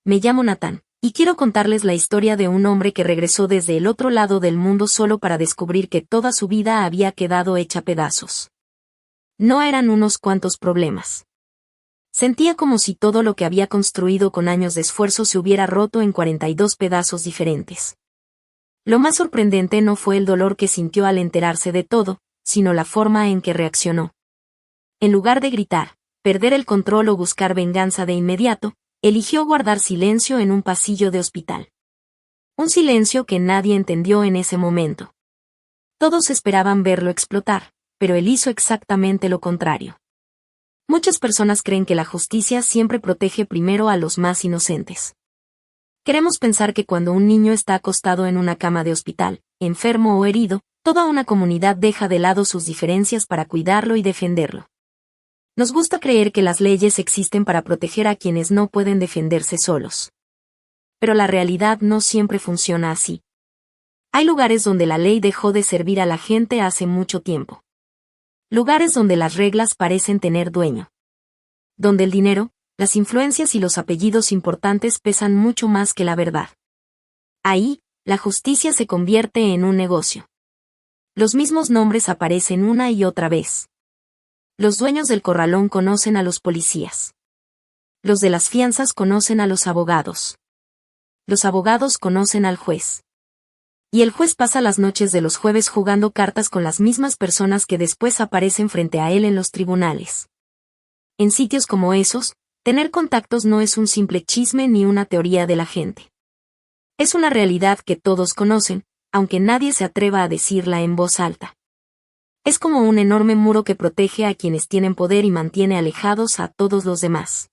me llamo Nathan, y quiero contarles la historia de un hombre que regresó desde el otro lado del mundo solo para descubrir que toda su vida había quedado hecha pedazos. No eran unos cuantos problemas. Sentía como si todo lo que había construido con años de esfuerzo se hubiera roto en 42 pedazos diferentes. Lo más sorprendente no fue el dolor que sintió al enterarse de todo, sino la forma en que reaccionó. En lugar de gritar, perder el control o buscar venganza de inmediato, eligió guardar silencio en un pasillo de hospital. Un silencio que nadie entendió en ese momento. Todos esperaban verlo explotar, pero él hizo exactamente lo contrario. Muchas personas creen que la justicia siempre protege primero a los más inocentes. Queremos pensar que cuando un niño está acostado en una cama de hospital, enfermo o herido, toda una comunidad deja de lado sus diferencias para cuidarlo y defenderlo. Nos gusta creer que las leyes existen para proteger a quienes no pueden defenderse solos. Pero la realidad no siempre funciona así. Hay lugares donde la ley dejó de servir a la gente hace mucho tiempo. Lugares donde las reglas parecen tener dueño. Donde el dinero, las influencias y los apellidos importantes pesan mucho más que la verdad. Ahí, la justicia se convierte en un negocio. Los mismos nombres aparecen una y otra vez. Los dueños del corralón conocen a los policías. Los de las fianzas conocen a los abogados. Los abogados conocen al juez. Y el juez pasa las noches de los jueves jugando cartas con las mismas personas que después aparecen frente a él en los tribunales. En sitios como esos, tener contactos no es un simple chisme ni una teoría de la gente. Es una realidad que todos conocen, aunque nadie se atreva a decirla en voz alta. Es como un enorme muro que protege a quienes tienen poder y mantiene alejados a todos los demás.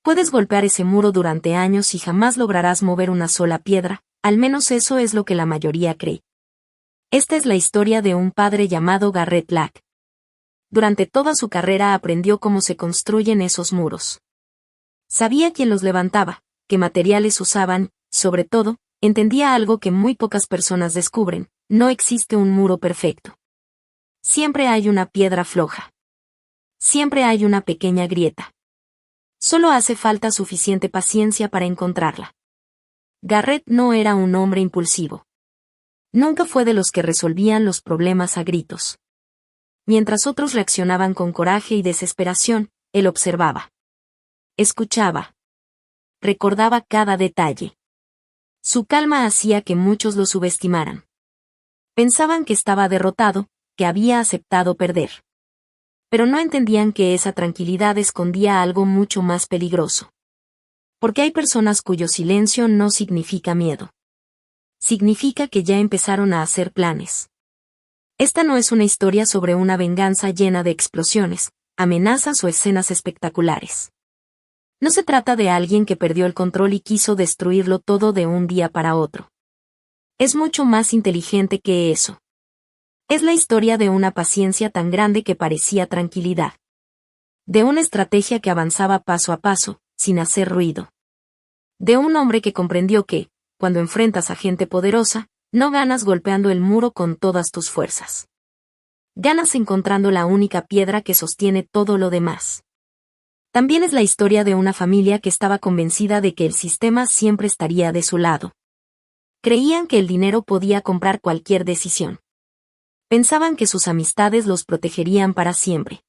Puedes golpear ese muro durante años y jamás lograrás mover una sola piedra, al menos eso es lo que la mayoría cree. Esta es la historia de un padre llamado Garrett Lack. Durante toda su carrera aprendió cómo se construyen esos muros. Sabía quién los levantaba, qué materiales usaban, sobre todo, entendía algo que muy pocas personas descubren: no existe un muro perfecto. Siempre hay una piedra floja. Siempre hay una pequeña grieta. Solo hace falta suficiente paciencia para encontrarla. Garrett no era un hombre impulsivo. Nunca fue de los que resolvían los problemas a gritos. Mientras otros reaccionaban con coraje y desesperación, él observaba. Escuchaba. Recordaba cada detalle. Su calma hacía que muchos lo subestimaran. Pensaban que estaba derrotado, que había aceptado perder. Pero no entendían que esa tranquilidad escondía algo mucho más peligroso. Porque hay personas cuyo silencio no significa miedo. Significa que ya empezaron a hacer planes. Esta no es una historia sobre una venganza llena de explosiones, amenazas o escenas espectaculares. No se trata de alguien que perdió el control y quiso destruirlo todo de un día para otro. Es mucho más inteligente que eso. Es la historia de una paciencia tan grande que parecía tranquilidad. De una estrategia que avanzaba paso a paso, sin hacer ruido. De un hombre que comprendió que, cuando enfrentas a gente poderosa, no ganas golpeando el muro con todas tus fuerzas. Ganas encontrando la única piedra que sostiene todo lo demás. También es la historia de una familia que estaba convencida de que el sistema siempre estaría de su lado. Creían que el dinero podía comprar cualquier decisión. Pensaban que sus amistades los protegerían para siempre.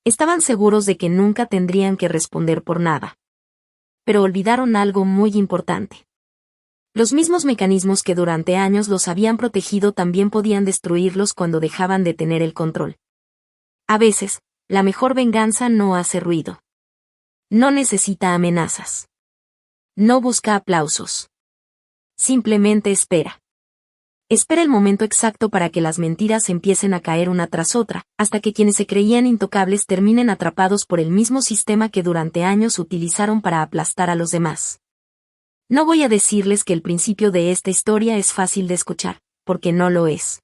Estaban seguros de que nunca tendrían que responder por nada. Pero olvidaron algo muy importante. Los mismos mecanismos que durante años los habían protegido también podían destruirlos cuando dejaban de tener el control. A veces, la mejor venganza no hace ruido. No necesita amenazas. No busca aplausos. Simplemente espera. Espera el momento exacto para que las mentiras empiecen a caer una tras otra, hasta que quienes se creían intocables terminen atrapados por el mismo sistema que durante años utilizaron para aplastar a los demás. No voy a decirles que el principio de esta historia es fácil de escuchar, porque no lo es.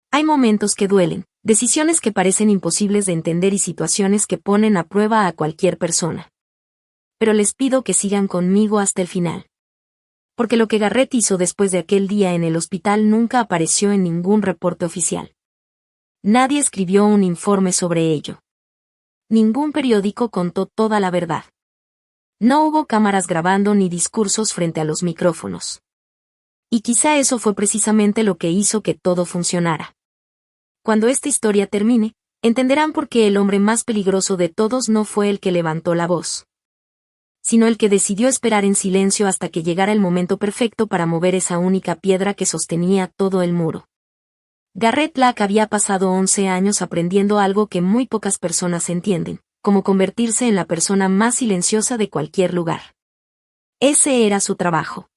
Hay momentos que duelen, decisiones que parecen imposibles de entender y situaciones que ponen a prueba a cualquier persona. Pero les pido que sigan conmigo hasta el final. Porque lo que Garrett hizo después de aquel día en el hospital nunca apareció en ningún reporte oficial. Nadie escribió un informe sobre ello. Ningún periódico contó toda la verdad. No hubo cámaras grabando ni discursos frente a los micrófonos. Y quizá eso fue precisamente lo que hizo que todo funcionara. Cuando esta historia termine, entenderán por qué el hombre más peligroso de todos no fue el que levantó la voz, sino el que decidió esperar en silencio hasta que llegara el momento perfecto para mover esa única piedra que sostenía todo el muro. Garrett Black había pasado 11 años aprendiendo algo que muy pocas personas entienden, cómo convertirse en la persona más silenciosa de cualquier lugar. Ese era su trabajo.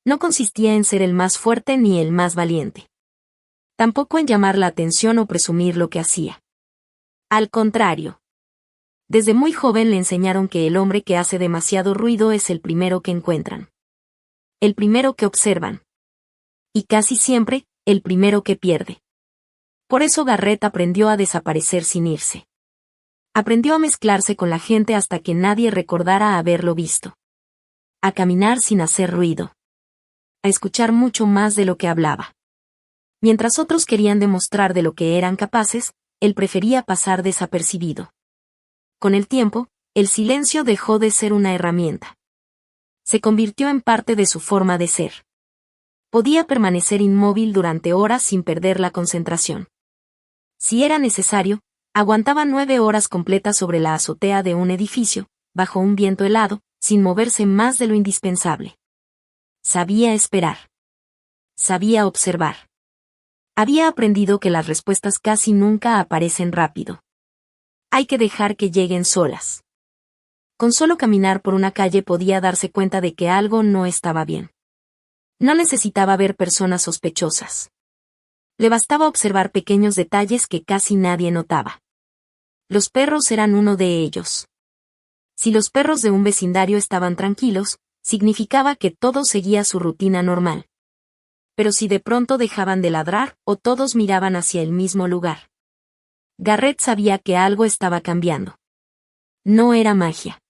No consistía en ser el más fuerte ni el más valiente. Tampoco en llamar la atención o presumir lo que hacía. Al contrario. Desde muy joven le enseñaron que el hombre que hace demasiado ruido es el primero que encuentran. El primero que observan. Y casi siempre, el primero que pierde. Por eso Garrett aprendió a desaparecer sin irse. Aprendió a mezclarse con la gente hasta que nadie recordara haberlo visto. A caminar sin hacer ruido. A escuchar mucho más de lo que hablaba. Mientras otros querían demostrar de lo que eran capaces, él prefería pasar desapercibido. Con el tiempo, el silencio dejó de ser una herramienta. Se convirtió en parte de su forma de ser. Podía permanecer inmóvil durante horas sin perder la concentración. Si era necesario, aguantaba 9 horas completas sobre la azotea de un edificio, bajo un viento helado, sin moverse más de lo indispensable. Sabía esperar. Sabía observar. Había aprendido que las respuestas casi nunca aparecen rápido. Hay que dejar que lleguen solas. Con solo caminar por una calle podía darse cuenta de que algo no estaba bien. No necesitaba ver personas sospechosas. Le bastaba observar pequeños detalles que casi nadie notaba. Los perros eran uno de ellos. Si los perros de un vecindario estaban tranquilos, significaba que todo seguía su rutina normal. Pero si de pronto dejaban de ladrar, o todos miraban hacia el mismo lugar. Garrett sabía que algo estaba cambiando. No era magia.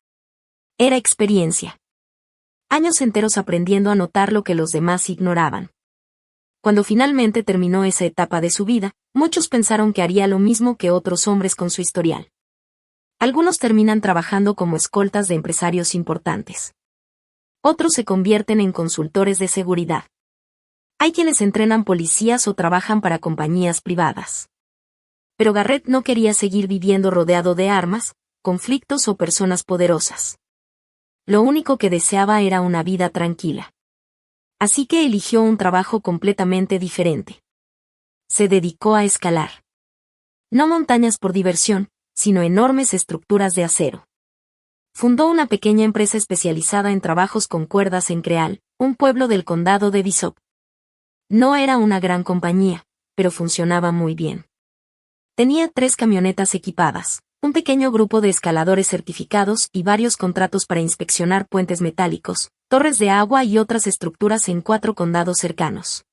Era experiencia. Años enteros aprendiendo a notar lo que los demás ignoraban. Cuando finalmente terminó esa etapa de su vida, muchos pensaron que haría lo mismo que otros hombres con su historial. Algunos terminan trabajando como escoltas de empresarios importantes. Otros se convierten en consultores de seguridad. Hay quienes entrenan policías o trabajan para compañías privadas. Pero Garrett no quería seguir viviendo rodeado de armas, conflictos o personas poderosas. Lo único que deseaba era una vida tranquila. Así que eligió un trabajo completamente diferente. Se dedicó a escalar. No montañas por diversión, sino enormes estructuras de acero. Fundó una pequeña empresa especializada en trabajos con cuerdas en Creal, un pueblo del condado de Bishop. No era una gran compañía, pero funcionaba muy bien. Tenía 3 camionetas equipadas, un pequeño grupo de escaladores certificados y varios contratos para inspeccionar puentes metálicos, torres de agua y otras estructuras en 4 condados cercanos.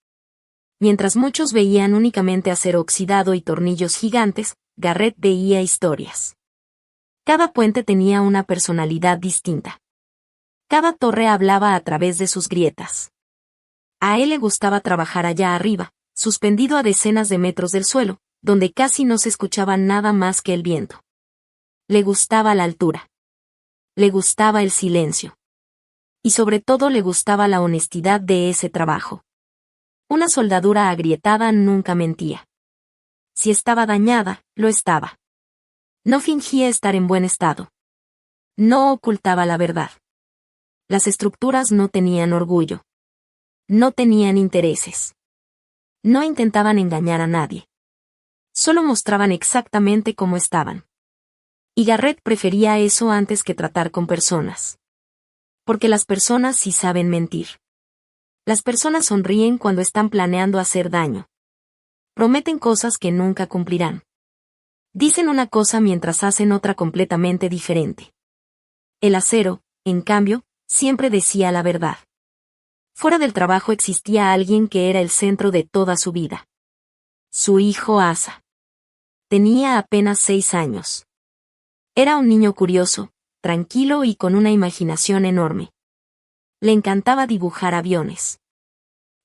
Mientras muchos veían únicamente acero oxidado y tornillos gigantes, Garrett veía historias. Cada puente tenía una personalidad distinta. Cada torre hablaba a través de sus grietas. A él le gustaba trabajar allá arriba, suspendido a decenas de metros del suelo, donde casi no se escuchaba nada más que el viento. Le gustaba la altura. Le gustaba el silencio. Y sobre todo le gustaba la honestidad de ese trabajo. Una soldadura agrietada nunca mentía. Si estaba dañada, lo estaba. No fingía estar en buen estado. No ocultaba la verdad. Las estructuras no tenían orgullo. No tenían intereses. No intentaban engañar a nadie. Solo mostraban exactamente cómo estaban. Y Garrett prefería eso antes que tratar con personas. Porque las personas sí saben mentir. Las personas sonríen cuando están planeando hacer daño. Prometen cosas que nunca cumplirán. Dicen una cosa mientras hacen otra completamente diferente. El acero, en cambio, siempre decía la verdad. Fuera del trabajo existía alguien que era el centro de toda su vida. Su hijo Asa. Tenía apenas 6 años. Era un niño curioso, tranquilo y con una imaginación enorme. Le encantaba dibujar aviones.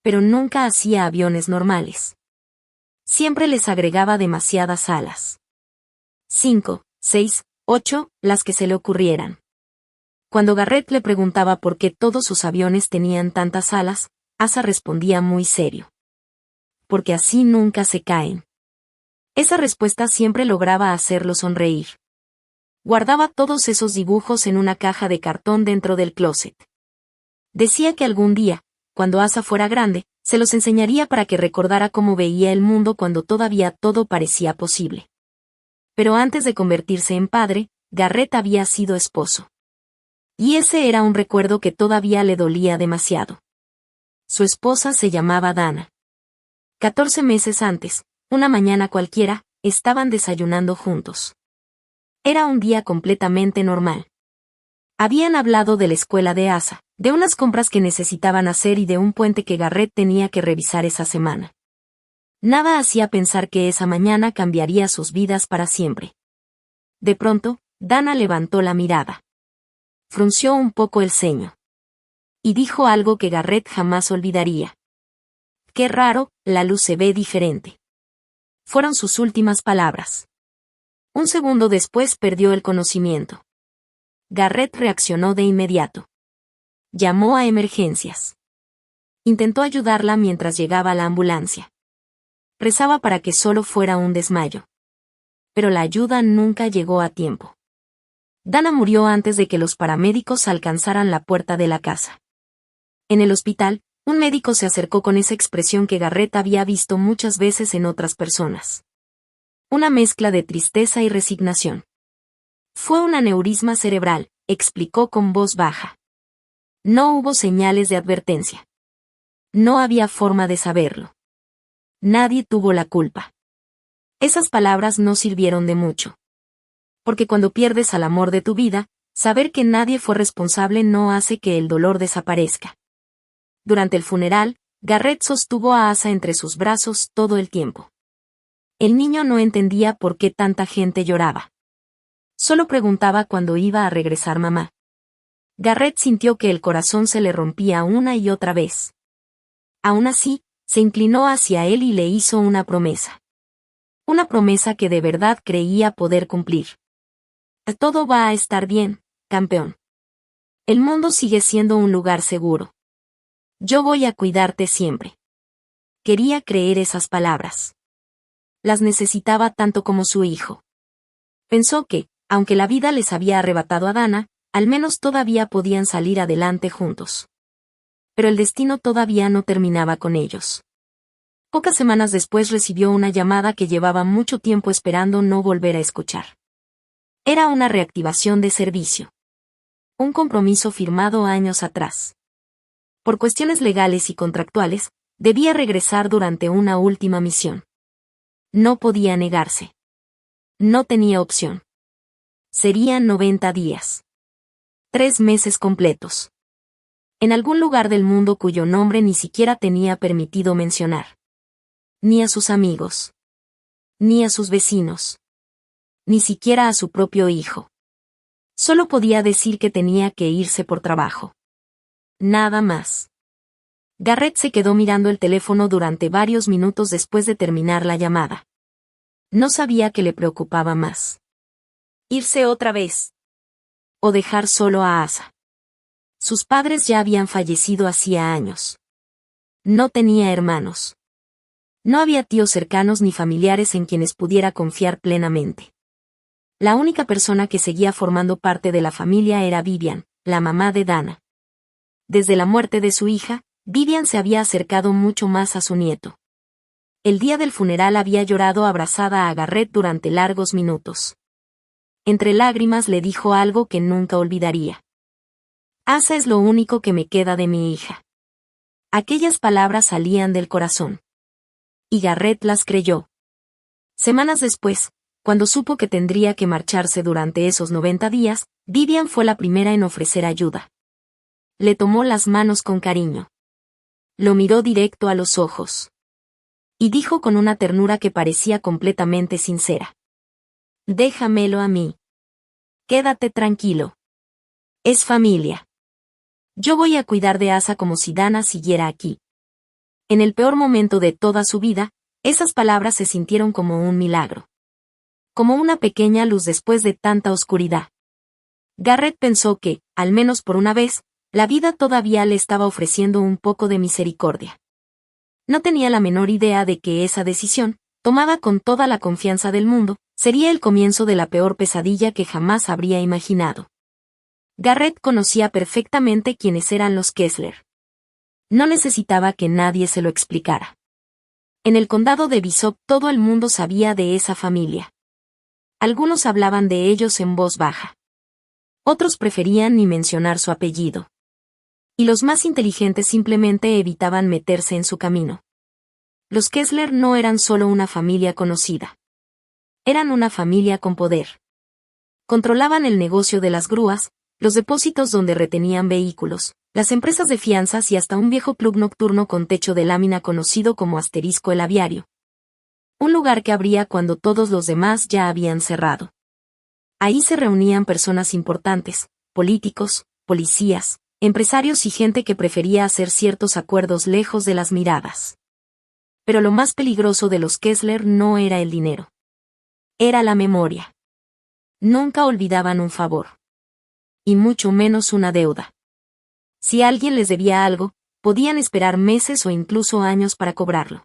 Pero nunca hacía aviones normales. Siempre les agregaba demasiadas alas. 5, 6, 8, las que se le ocurrieran. Cuando Garrett le preguntaba por qué todos sus aviones tenían tantas alas, Asa respondía muy serio. Porque así nunca se caen. Esa respuesta siempre lograba hacerlo sonreír. Guardaba todos esos dibujos en una caja de cartón dentro del closet. Decía que algún día, cuando Asa fuera grande, se los enseñaría para que recordara cómo veía el mundo cuando todavía todo parecía posible. Pero antes de convertirse en padre, Garrett había sido esposo. Y ese era un recuerdo que todavía le dolía demasiado. Su esposa se llamaba Dana. 14 meses antes, una mañana cualquiera, estaban desayunando juntos. Era un día completamente normal. Habían hablado de la escuela de Asa, de unas compras que necesitaban hacer y de un puente que Garrett tenía que revisar esa semana. Nada hacía pensar que esa mañana cambiaría sus vidas para siempre. De pronto, Dana levantó la mirada. Frunció un poco el ceño. Y dijo algo que Garrett jamás olvidaría. Qué raro, la luz se ve diferente. Fueron sus últimas palabras. Un segundo después perdió el conocimiento. Garrett reaccionó de inmediato. Llamó a emergencias. Intentó ayudarla mientras llegaba la ambulancia. Rezaba para que solo fuera un desmayo. Pero la ayuda nunca llegó a tiempo. Dana murió antes de que los paramédicos alcanzaran la puerta de la casa. En el hospital, un médico se acercó con esa expresión que Garrett había visto muchas veces en otras personas. Una mezcla de tristeza y resignación. Fue un aneurisma cerebral, explicó con voz baja. No hubo señales de advertencia. No había forma de saberlo. Nadie tuvo la culpa. Esas palabras no sirvieron de mucho. Porque cuando pierdes al amor de tu vida, saber que nadie fue responsable no hace que el dolor desaparezca. Durante el funeral, Garrett sostuvo a Asa entre sus brazos todo el tiempo. El niño no entendía por qué tanta gente lloraba. Solo preguntaba cuándo iba a regresar mamá. Garrett sintió que el corazón se le rompía una y otra vez. Aún así, se inclinó hacia él y le hizo una promesa. Una promesa que de verdad creía poder cumplir. Todo va a estar bien, campeón. El mundo sigue siendo un lugar seguro. Yo voy a cuidarte siempre. Quería creer esas palabras. Las necesitaba tanto como su hijo. Pensó que, aunque la vida les había arrebatado a Dana, al menos todavía podían salir adelante juntos. Pero el destino todavía no terminaba con ellos. Pocas semanas después recibió una llamada que llevaba mucho tiempo esperando no volver a escuchar. Era una reactivación de servicio. Un compromiso firmado años atrás. Por cuestiones legales y contractuales, debía regresar durante una última misión. No podía negarse. No tenía opción. Serían 90 días. 3 meses completos. En algún lugar del mundo cuyo nombre ni siquiera tenía permitido mencionar. Ni a sus amigos. Ni a sus vecinos. Ni siquiera a su propio hijo. Solo podía decir que tenía que irse por trabajo. Nada más. Garrett se quedó mirando el teléfono durante varios minutos después de terminar la llamada. No sabía qué le preocupaba más. Irse otra vez. O dejar solo a Asa. Sus padres ya habían fallecido hacía años. No tenía hermanos. No había tíos cercanos ni familiares en quienes pudiera confiar plenamente. La única persona que seguía formando parte de la familia era Vivian, la mamá de Dana. Desde la muerte de su hija, Vivian se había acercado mucho más a su nieto. El día del funeral había llorado abrazada a Garrett durante largos minutos. Entre lágrimas le dijo algo que nunca olvidaría. Asa es lo único que me queda de mi hija. Aquellas palabras salían del corazón. Y Garrett las creyó. Semanas después, cuando supo que tendría que marcharse durante esos 90 días, Vivian fue la primera en ofrecer ayuda. Le tomó las manos con cariño. Lo miró directo a los ojos. Y dijo con una ternura que parecía completamente sincera. Déjamelo a mí. Quédate tranquilo. Es familia. Yo voy a cuidar de Asa como si Dana siguiera aquí. En el peor momento de toda su vida, esas palabras se sintieron como un milagro. Como una pequeña luz después de tanta oscuridad. Garrett pensó que, al menos por una vez, la vida todavía le estaba ofreciendo un poco de misericordia. No tenía la menor idea de que esa decisión, tomada con toda la confianza del mundo, sería el comienzo de la peor pesadilla que jamás habría imaginado. Garrett conocía perfectamente quiénes eran los Kessler. No necesitaba que nadie se lo explicara. En el condado de Bishop todo el mundo sabía de esa familia. Algunos hablaban de ellos en voz baja. Otros preferían ni mencionar su apellido. Y los más inteligentes simplemente evitaban meterse en su camino. Los Kessler no eran solo una familia conocida. Eran una familia con poder. Controlaban el negocio de las grúas, los depósitos donde retenían vehículos, las empresas de fianzas y hasta un viejo club nocturno con techo de lámina conocido como Asterisco el Aviario. Un lugar que abría cuando todos los demás ya habían cerrado. Ahí se reunían personas importantes, políticos, policías, empresarios y gente que prefería hacer ciertos acuerdos lejos de las miradas. Pero lo más peligroso de los Kessler no era el dinero. Era la memoria. Nunca olvidaban un favor. Y mucho menos una deuda. Si alguien les debía algo, podían esperar meses o incluso años para cobrarlo.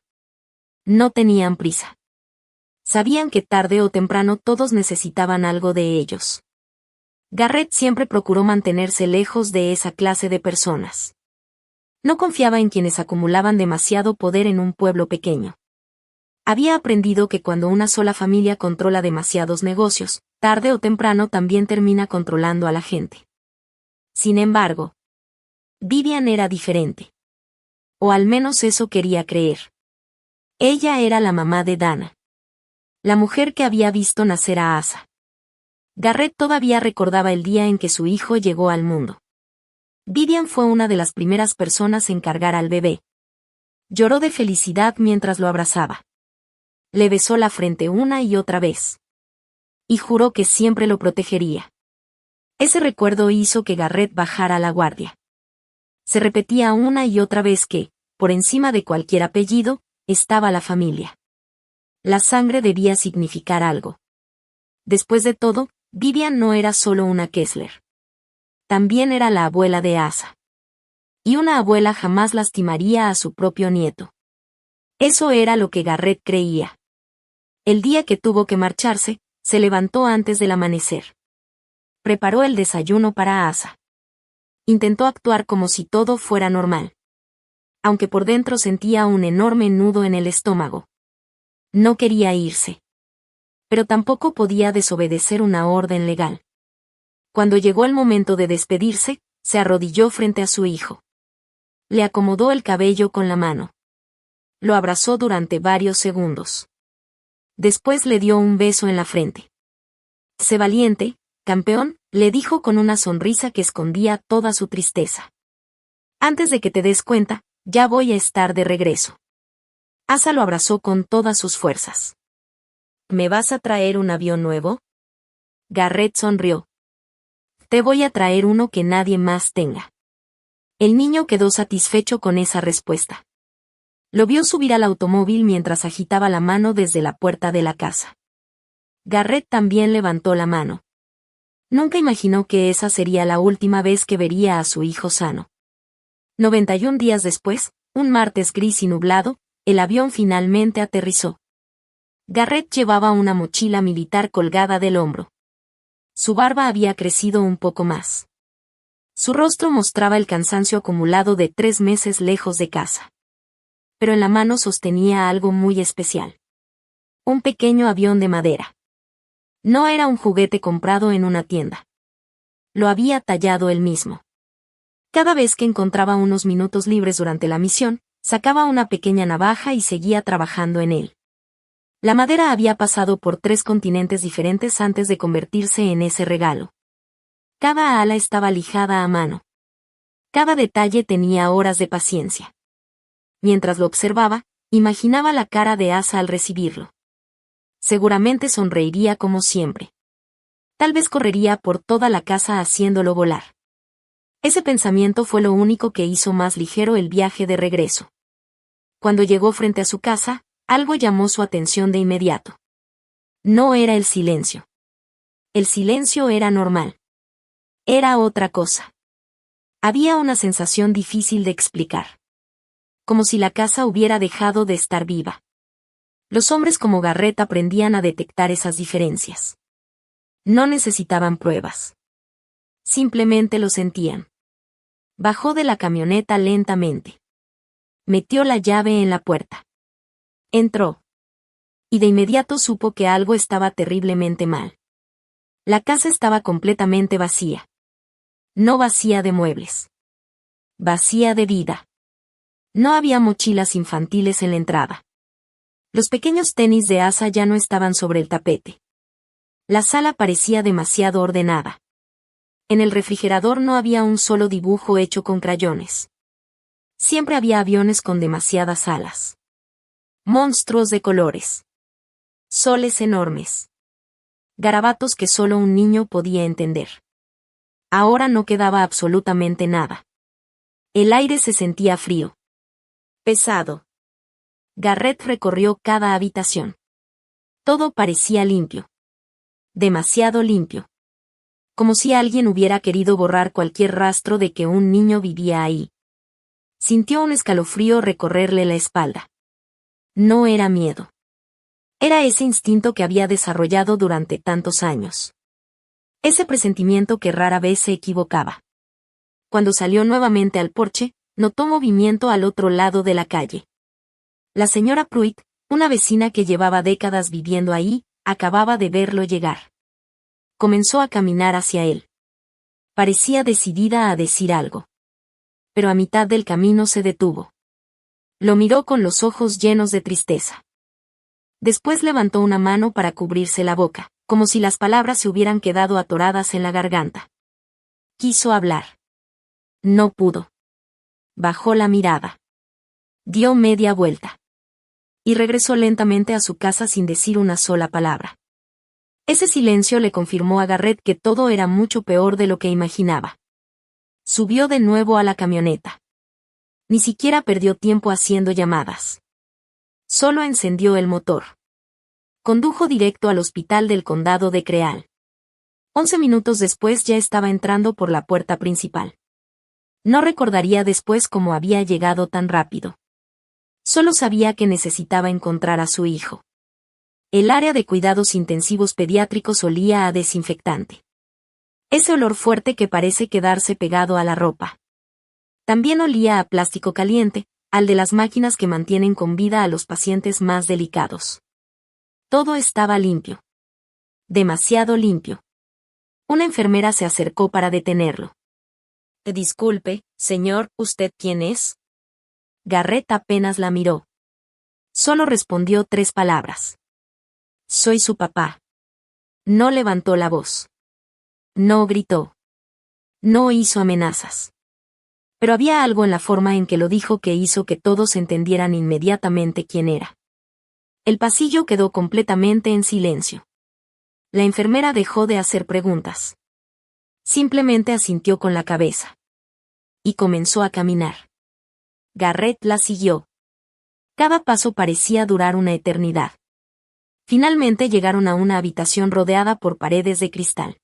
No tenían prisa. Sabían que tarde o temprano todos necesitaban algo de ellos. Garrett siempre procuró mantenerse lejos de esa clase de personas. No confiaba en quienes acumulaban demasiado poder en un pueblo pequeño. Había aprendido que cuando una sola familia controla demasiados negocios, tarde o temprano también termina controlando a la gente. Sin embargo, Vivian era diferente. O al menos eso quería creer. Ella era la mamá de Dana. La mujer que había visto nacer a Asa. Garrett todavía recordaba el día en que su hijo llegó al mundo. Vivian fue una de las primeras personas en cargar al bebé. Lloró de felicidad mientras lo abrazaba. Le besó la frente una y otra vez. Y juró que siempre lo protegería. Ese recuerdo hizo que Garrett bajara la guardia. Se repetía una y otra vez que, por encima de cualquier apellido, estaba la familia. La sangre debía significar algo. Después de todo, Vivian no era solo una Kessler. También era la abuela de Asa. Y una abuela jamás lastimaría a su propio nieto. Eso era lo que Garrett creía. El día que tuvo que marcharse, se levantó antes del amanecer. Preparó el desayuno para Asa. Intentó actuar como si todo fuera normal. Aunque por dentro sentía un enorme nudo en el estómago. No quería irse. Pero tampoco podía desobedecer una orden legal. Cuando llegó el momento de despedirse, se arrodilló frente a su hijo. Le acomodó el cabello con la mano. Lo abrazó durante varios segundos. Después le dio un beso en la frente. Sé valiente, campeón, le dijo con una sonrisa que escondía toda su tristeza. Antes de que te des cuenta, ya voy a estar de regreso. Asa lo abrazó con todas sus fuerzas. ¿Me vas a traer un avión nuevo? Garrett sonrió. Te voy a traer uno que nadie más tenga. El niño quedó satisfecho con esa respuesta. Lo vio subir al automóvil mientras agitaba la mano desde la puerta de la casa. Garrett también levantó la mano. Nunca imaginó que esa sería la última vez que vería a su hijo sano. 91 días después, un martes gris y nublado, el avión finalmente aterrizó. Garrett llevaba una mochila militar colgada del hombro. Su barba había crecido un poco más. Su rostro mostraba el cansancio acumulado de 3 meses lejos de casa. Pero en la mano sostenía algo muy especial. Un pequeño avión de madera. No era un juguete comprado en una tienda. Lo había tallado él mismo. Cada vez que encontraba unos minutos libres durante la misión, sacaba una pequeña navaja y seguía trabajando en él. La madera había pasado por 3 continentes diferentes antes de convertirse en ese regalo. Cada ala estaba lijada a mano. Cada detalle tenía horas de paciencia. Mientras lo observaba, imaginaba la cara de Asa al recibirlo. Seguramente sonreiría como siempre. Tal vez correría por toda la casa haciéndolo volar. Ese pensamiento fue lo único que hizo más ligero el viaje de regreso. Cuando llegó frente a su casa, algo llamó su atención de inmediato. No era el silencio. El silencio era normal. Era otra cosa. Había una sensación difícil de explicar. Como si la casa hubiera dejado de estar viva. Los hombres como Garrett aprendían a detectar esas diferencias. No necesitaban pruebas. Simplemente lo sentían. Bajó de la camioneta lentamente. Metió la llave en la puerta. Entró. Y de inmediato supo que algo estaba terriblemente mal. La casa estaba completamente vacía. No vacía de muebles. Vacía de vida. No había mochilas infantiles en la entrada. Los pequeños tenis de Asa ya no estaban sobre el tapete. La sala parecía demasiado ordenada. En el refrigerador no había un solo dibujo hecho con crayones. Siempre había aviones con demasiadas alas. Monstruos de colores. Soles enormes. Garabatos que solo un niño podía entender. Ahora no quedaba absolutamente nada. El aire se sentía frío. Pesado. Garrett recorrió cada habitación. Todo parecía limpio. Demasiado limpio. Como si alguien hubiera querido borrar cualquier rastro de que un niño vivía ahí. Sintió un escalofrío recorrerle la espalda. No era miedo. Era ese instinto que había desarrollado durante tantos años. Ese presentimiento que rara vez se equivocaba. Cuando salió nuevamente al porche, notó movimiento al otro lado de la calle. La señora Pruitt, una vecina que llevaba décadas viviendo ahí, acababa de verlo llegar. Comenzó a caminar hacia él. Parecía decidida a decir algo. Pero a mitad del camino se detuvo. Lo miró con los ojos llenos de tristeza. Después levantó una mano para cubrirse la boca, como si las palabras se hubieran quedado atoradas en la garganta. Quiso hablar. No pudo. Bajó la mirada. Dio media vuelta. Y regresó lentamente a su casa sin decir una sola palabra. Ese silencio le confirmó a Garrett que todo era mucho peor de lo que imaginaba. Subió de nuevo a la camioneta. Ni siquiera perdió tiempo haciendo llamadas. Solo encendió el motor. Condujo directo al hospital del condado de Creal. 11 minutos después ya estaba entrando por la puerta principal. No recordaría después cómo había llegado tan rápido. Solo sabía que necesitaba encontrar a su hijo. El área de cuidados intensivos pediátricos olía a desinfectante. Ese olor fuerte que parece quedarse pegado a la ropa. También olía a plástico caliente, al de las máquinas que mantienen con vida a los pacientes más delicados. Todo estaba limpio. Demasiado limpio. Una enfermera se acercó para detenerlo. Disculpe, señor, ¿usted quién es? Garrett apenas la miró. Solo respondió 3 palabras. Soy su papá. No levantó la voz. No gritó. No hizo amenazas. Pero había algo en la forma en que lo dijo que hizo que todos entendieran inmediatamente quién era. El pasillo quedó completamente en silencio. La enfermera dejó de hacer preguntas. Simplemente asintió con la cabeza. Y comenzó a caminar. Garrett la siguió. Cada paso parecía durar una eternidad. Finalmente llegaron a una habitación rodeada por paredes de cristal.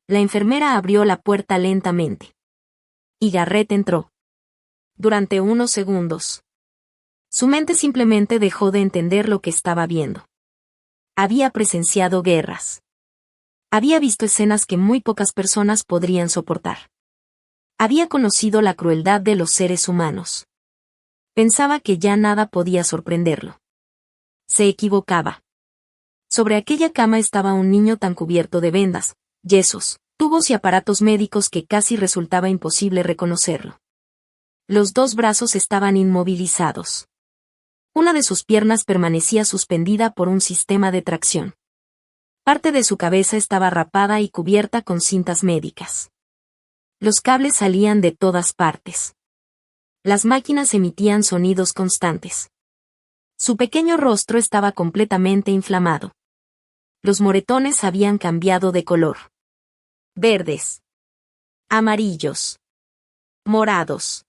La enfermera abrió la puerta lentamente. Y Garrett entró. Durante unos segundos. Su mente simplemente dejó de entender lo que estaba viendo. Había presenciado guerras. Había visto escenas que muy pocas personas podrían soportar. Había conocido la crueldad de los seres humanos. Pensaba que ya nada podía sorprenderlo. Se equivocaba. Sobre aquella cama estaba un niño tan cubierto de vendas, yesos, tubos y aparatos médicos que casi resultaba imposible reconocerlo. Los 2 brazos estaban inmovilizados. Una de sus piernas permanecía suspendida por un sistema de tracción. Parte de su cabeza estaba rapada y cubierta con cintas médicas. Los cables salían de todas partes. Las máquinas emitían sonidos constantes. Su pequeño rostro estaba completamente inflamado. Los moretones habían cambiado de color. Verdes. Amarillos. Morados.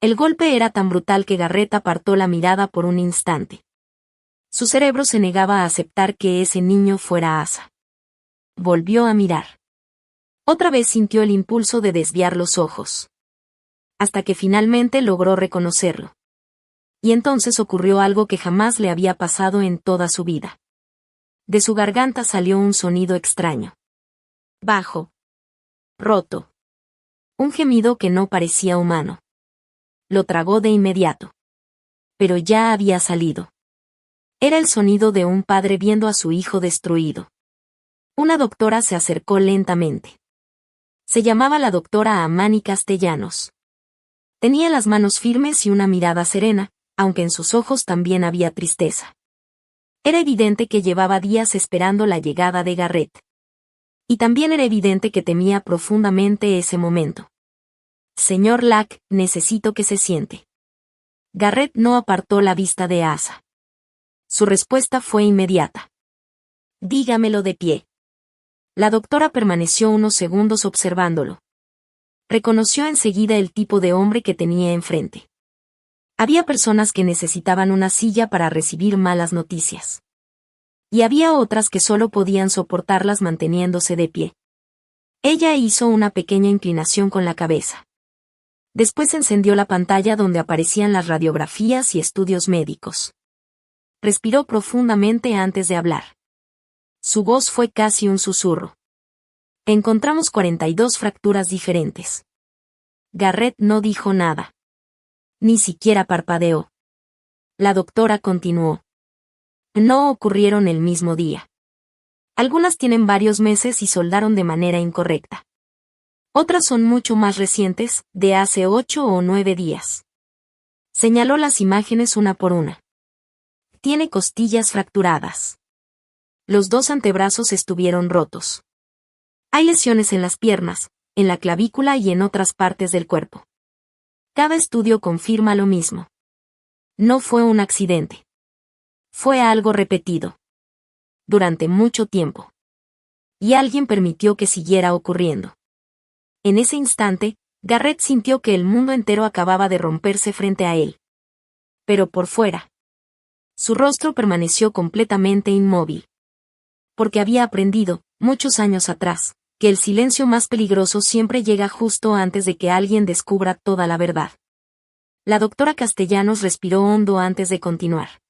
El golpe era tan brutal que Garrett apartó la mirada por un instante. Su cerebro se negaba a aceptar que ese niño fuera Asa. Volvió a mirar. Otra vez sintió el impulso de desviar los ojos. Hasta que finalmente logró reconocerlo. Y entonces ocurrió algo que jamás le había pasado en toda su vida. De su garganta salió un sonido extraño. Bajo. Roto. Un gemido que no parecía humano. Lo tragó de inmediato. Pero ya había salido. Era el sonido de un padre viendo a su hijo destruido. Una doctora se acercó lentamente. Se llamaba la doctora Amani Castellanos. Tenía las manos firmes y una mirada serena, aunque en sus ojos también había tristeza. Era evidente que llevaba días esperando la llegada de Garrett. Y también era evidente que temía profundamente ese momento. Señor Lack, necesito que se siente. Garrett no apartó la vista de Asa. Su respuesta fue inmediata. Dígamelo de pie. La doctora permaneció unos segundos observándolo. Reconoció enseguida el tipo de hombre que tenía enfrente. Había personas que necesitaban una silla para recibir malas noticias. Y había otras que solo podían soportarlas manteniéndose de pie. Ella hizo una pequeña inclinación con la cabeza. Después encendió la pantalla donde aparecían las radiografías y estudios médicos. Respiró profundamente antes de hablar. Su voz fue casi un susurro. Encontramos 42 fracturas diferentes. Garrett no dijo nada. Ni siquiera parpadeó. La doctora continuó. No ocurrieron el mismo día. Algunas tienen varios meses y soldaron de manera incorrecta. Otras son mucho más recientes, de hace 8 o 9 días. Señaló las imágenes una por una. Tiene costillas fracturadas. Los 2 antebrazos estuvieron rotos. Hay lesiones en las piernas, en la clavícula y en otras partes del cuerpo. Cada estudio confirma lo mismo. No fue un accidente. Fue algo repetido. Durante mucho tiempo. Y alguien permitió que siguiera ocurriendo. En ese instante, Garrett sintió que el mundo entero acababa de romperse frente a él. Pero por fuera. Su rostro permaneció completamente inmóvil. Porque había aprendido, muchos años atrás, que el silencio más peligroso siempre llega justo antes de que alguien descubra toda la verdad. La doctora Castellanos respiró hondo antes de continuar.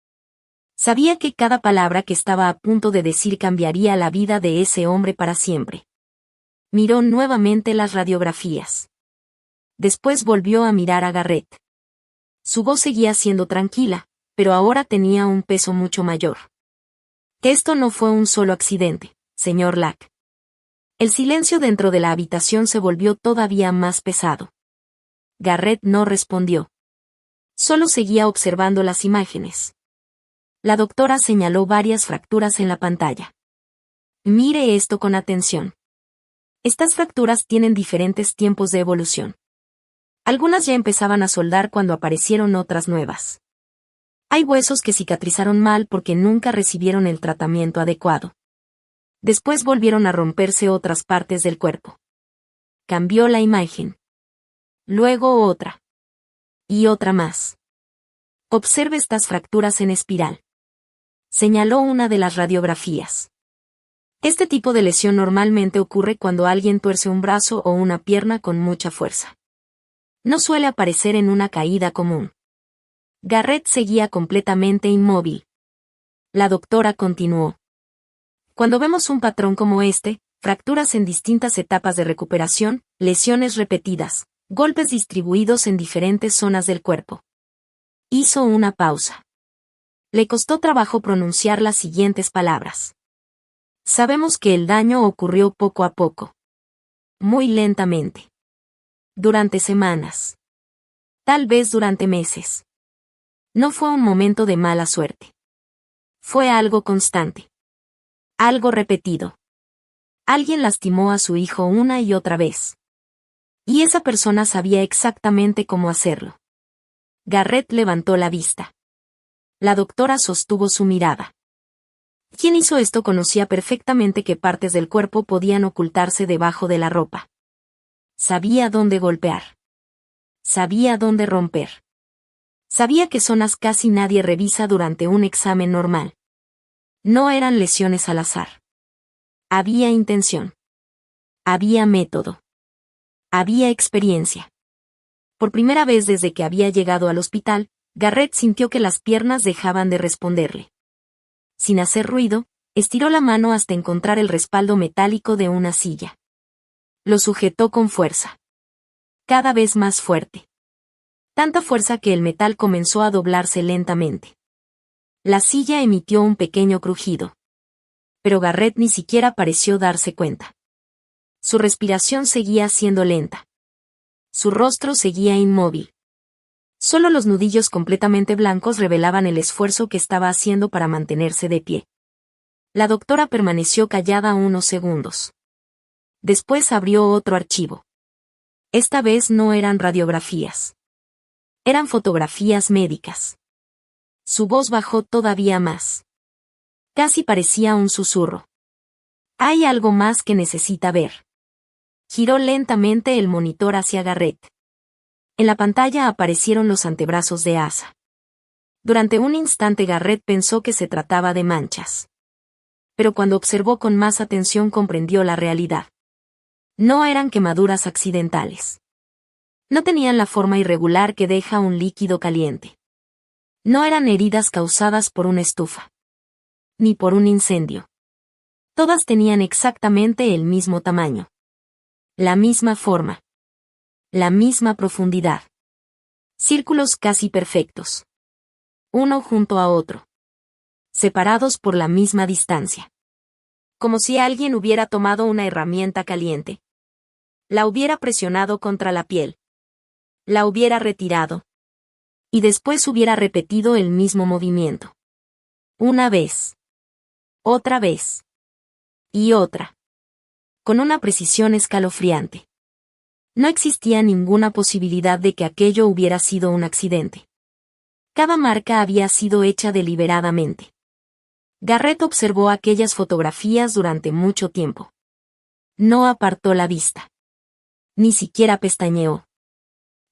Sabía que cada palabra que estaba a punto de decir cambiaría la vida de ese hombre para siempre. Miró nuevamente las radiografías. Después volvió a mirar a Garrett. Su voz seguía siendo tranquila, pero ahora tenía un peso mucho mayor. Que esto no fue un solo accidente, señor Lack. El silencio dentro de la habitación se volvió todavía más pesado. Garrett no respondió. Solo seguía observando las imágenes. La doctora señaló varias fracturas en la pantalla. Mire esto con atención. Estas fracturas tienen diferentes tiempos de evolución. Algunas ya empezaban a soldar cuando aparecieron otras nuevas. Hay huesos que cicatrizaron mal porque nunca recibieron el tratamiento adecuado. Después volvieron a romperse otras partes del cuerpo. Cambió la imagen. Luego otra. Y otra más. Observe estas fracturas en espiral. Señaló una de las radiografías. Este tipo de lesión normalmente ocurre cuando alguien tuerce un brazo o una pierna con mucha fuerza. No suele aparecer en una caída común. Garrett seguía completamente inmóvil. La doctora continuó. Cuando vemos un patrón como este, fracturas en distintas etapas de recuperación, lesiones repetidas, golpes distribuidos en diferentes zonas del cuerpo. Hizo una pausa. Le costó trabajo pronunciar las siguientes palabras. Sabemos que el daño ocurrió poco a poco. Muy lentamente. Durante semanas. Tal vez durante meses. No fue un momento de mala suerte. Fue algo constante. Algo repetido. Alguien lastimó a su hijo una y otra vez. Y esa persona sabía exactamente cómo hacerlo. Garrett levantó la vista. La doctora sostuvo su mirada. Quien hizo esto conocía perfectamente qué partes del cuerpo podían ocultarse debajo de la ropa. Sabía dónde golpear. Sabía dónde romper. Sabía qué zonas casi nadie revisa durante un examen normal. No eran lesiones al azar. Había intención. Había método. Había experiencia. Por primera vez desde que había llegado al hospital, Garrett sintió que las piernas dejaban de responderle. Sin hacer ruido, estiró la mano hasta encontrar el respaldo metálico de una silla. Lo sujetó con fuerza. Cada vez más fuerte. Tanta fuerza que el metal comenzó a doblarse lentamente. La silla emitió un pequeño crujido. Pero Garrett ni siquiera pareció darse cuenta. Su respiración seguía siendo lenta. Su rostro seguía inmóvil. Solo los nudillos completamente blancos revelaban el esfuerzo que estaba haciendo para mantenerse de pie. La doctora permaneció callada unos segundos. Después abrió otro archivo. Esta vez no eran radiografías. Eran fotografías médicas. Su voz bajó todavía más. Casi parecía un susurro. Hay algo más que necesita ver. Giró lentamente el monitor hacia Garrett. En la pantalla aparecieron los antebrazos de Asa. Durante un instante Garrett pensó que se trataba de manchas. Pero cuando observó con más atención comprendió la realidad. No eran quemaduras accidentales. No tenían la forma irregular que deja un líquido caliente. No eran heridas causadas por una estufa. Ni por un incendio. Todas tenían exactamente el mismo tamaño. La misma forma. La misma profundidad. Círculos casi perfectos. Uno junto a otro. Separados por la misma distancia. Como si alguien hubiera tomado una herramienta caliente. La hubiera presionado contra la piel. La hubiera retirado. Y después hubiera repetido el mismo movimiento. Una vez. Otra vez. Y otra. Con una precisión escalofriante. No existía ninguna posibilidad de que aquello hubiera sido un accidente. Cada marca había sido hecha deliberadamente. Garrett observó aquellas fotografías durante mucho tiempo. No apartó la vista. Ni siquiera pestañeó.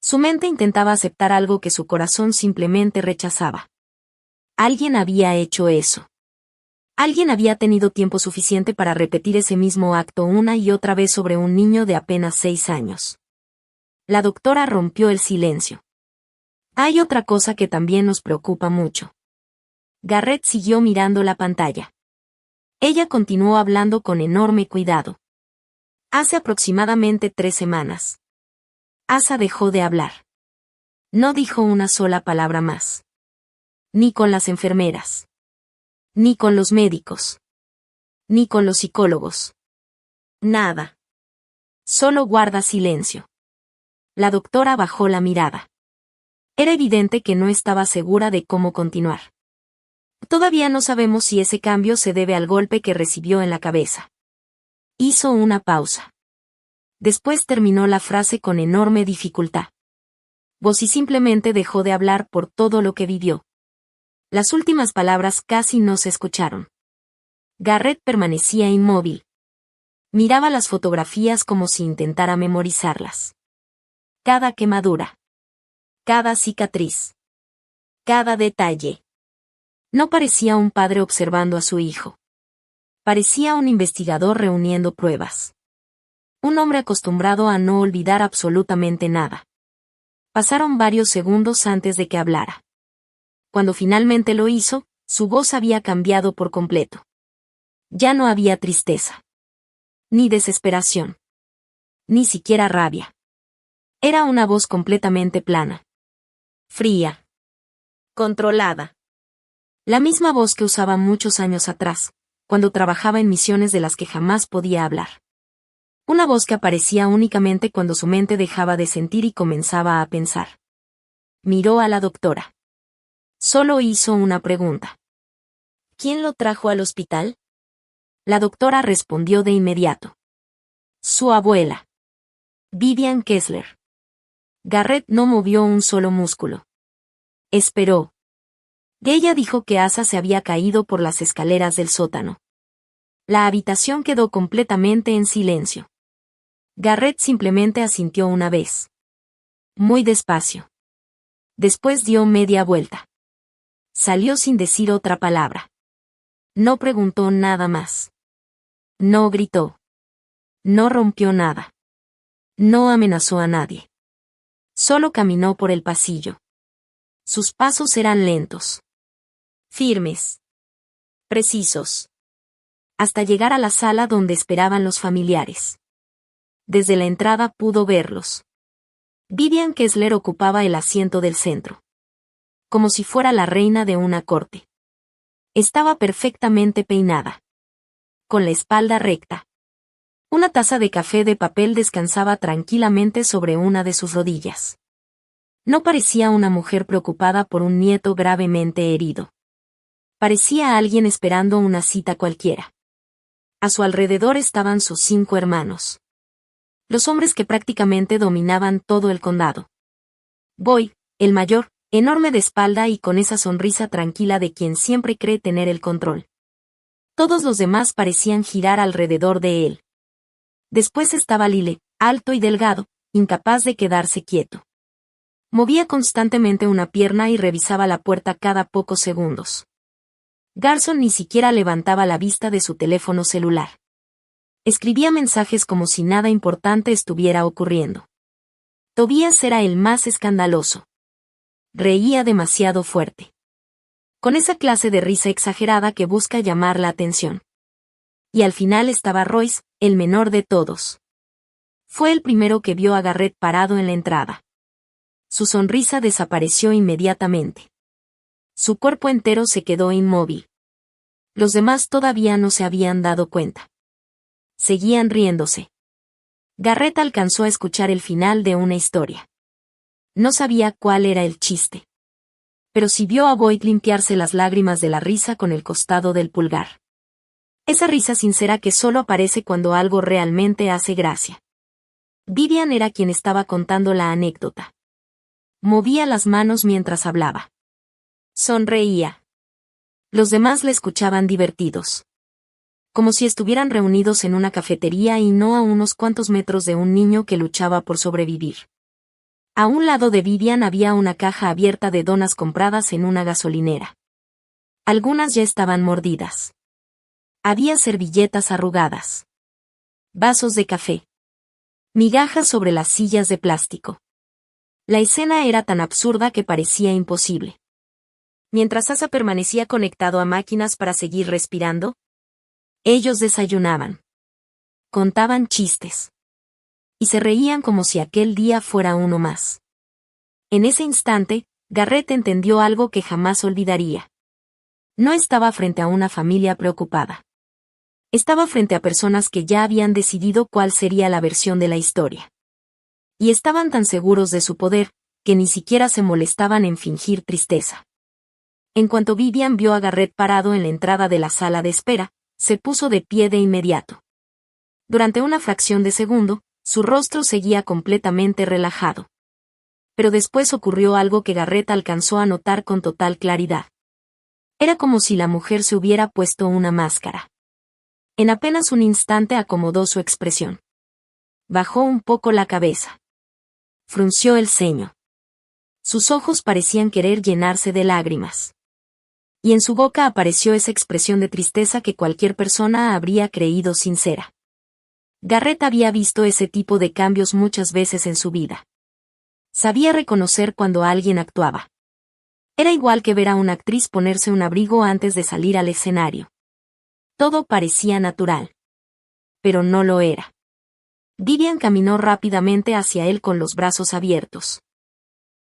Su mente intentaba aceptar algo que su corazón simplemente rechazaba. Alguien había hecho eso. Alguien había tenido tiempo suficiente para repetir ese mismo acto una y otra vez sobre un niño de apenas 6 años. La doctora rompió el silencio. Hay otra cosa que también nos preocupa mucho. Garrett siguió mirando la pantalla. Ella continuó hablando con enorme cuidado. Hace aproximadamente 3 semanas. Asa dejó de hablar. No dijo una sola palabra más. Ni con las enfermeras. Ni con los médicos. Ni con los psicólogos. Nada. Solo guarda silencio. La doctora bajó la mirada. Era evidente que no estaba segura de cómo continuar. Todavía no sabemos si ese cambio se debe al golpe que recibió en la cabeza. Hizo una pausa. Después terminó la frase con enorme dificultad. Bossy simplemente dejó de hablar por todo lo que vivió. Las últimas palabras casi no se escucharon. Garrett permanecía inmóvil. Miraba las fotografías como si intentara memorizarlas. Cada quemadura. Cada cicatriz. Cada detalle. No parecía un padre observando a su hijo. Parecía un investigador reuniendo pruebas. Un hombre acostumbrado a no olvidar absolutamente nada. Pasaron varios segundos antes de que hablara. Cuando finalmente lo hizo, su voz había cambiado por completo. Ya no había tristeza. Ni desesperación. Ni siquiera rabia. Era una voz completamente plana. Fría. Controlada. La misma voz que usaba muchos años atrás, cuando trabajaba en misiones de las que jamás podía hablar. Una voz que aparecía únicamente cuando su mente dejaba de sentir y comenzaba a pensar. Miró a la doctora. Solo hizo una pregunta. ¿Quién lo trajo al hospital? La doctora respondió de inmediato. Su abuela. Vivian Kessler. Garrett no movió un solo músculo. Esperó. Ella dijo que Asa se había caído por las escaleras del sótano. La habitación quedó completamente en silencio. Garrett simplemente asintió una vez. Muy despacio. Después dio media vuelta. Salió sin decir otra palabra. No preguntó nada más. No gritó. No rompió nada. No amenazó a nadie. Solo caminó por el pasillo. Sus pasos eran lentos. Firmes. Precisos. Hasta llegar a la sala donde esperaban los familiares. Desde la entrada pudo verlos. Vivian Kessler ocupaba el asiento del centro. Como si fuera la reina de una corte. Estaba perfectamente peinada. Con la espalda recta. Una taza de café de papel descansaba tranquilamente sobre una de sus rodillas. No parecía una mujer preocupada por un nieto gravemente herido. Parecía alguien esperando una cita cualquiera. A su alrededor estaban sus 5 hermanos. Los hombres que prácticamente dominaban todo el condado. Boyd, el mayor, enorme de espalda y con esa sonrisa tranquila de quien siempre cree tener el control. Todos los demás parecían girar alrededor de él. Después estaba Lyle, alto y delgado, incapaz de quedarse quieto. Movía constantemente una pierna y revisaba la puerta cada pocos segundos. Garson ni siquiera levantaba la vista de su teléfono celular. Escribía mensajes como si nada importante estuviera ocurriendo. Tobias era el más escandaloso. Reía demasiado fuerte. Con esa clase de risa exagerada que busca llamar la atención. Y al final estaba Royce, el menor de todos. Fue el primero que vio a Garrett parado en la entrada. Su sonrisa desapareció inmediatamente. Su cuerpo entero se quedó inmóvil. Los demás todavía no se habían dado cuenta. Seguían riéndose. Garrett alcanzó a escuchar el final de una historia. No sabía cuál era el chiste. Pero sí vio a Boyd limpiarse las lágrimas de la risa con el costado del pulgar. Esa risa sincera que solo aparece cuando algo realmente hace gracia. Vivian era quien estaba contando la anécdota. Movía las manos mientras hablaba. Sonreía. Los demás le escuchaban divertidos. Como si estuvieran reunidos en una cafetería y no a unos cuantos metros de un niño que luchaba por sobrevivir. A un lado de Vivian había una caja abierta de donas compradas en una gasolinera. Algunas ya estaban mordidas. Había servilletas arrugadas. Vasos de café. Migajas sobre las sillas de plástico. La escena era tan absurda que parecía imposible. Mientras Asa permanecía conectado a máquinas para seguir respirando, ellos desayunaban. Contaban chistes. Y se reían como si aquel día fuera uno más. En ese instante, Garrett entendió algo que jamás olvidaría. No estaba frente a una familia preocupada. Estaba frente a personas que ya habían decidido cuál sería la versión de la historia. Y estaban tan seguros de su poder, que ni siquiera se molestaban en fingir tristeza. En cuanto Vivian vio a Garrett parado en la entrada de la sala de espera, se puso de pie de inmediato. Durante una fracción de segundo, su rostro seguía completamente relajado. Pero después ocurrió algo que Garrett alcanzó a notar con total claridad. Era como si la mujer se hubiera puesto una máscara. En apenas un instante acomodó su expresión. Bajó un poco la cabeza. Frunció el ceño. Sus ojos parecían querer llenarse de lágrimas. Y en su boca apareció esa expresión de tristeza que cualquier persona habría creído sincera. Garrett había visto ese tipo de cambios muchas veces en su vida. Sabía reconocer cuando alguien actuaba. Era igual que ver a una actriz ponerse un abrigo antes de salir al escenario. Todo parecía natural. Pero no lo era. Vivian caminó rápidamente hacia él con los brazos abiertos.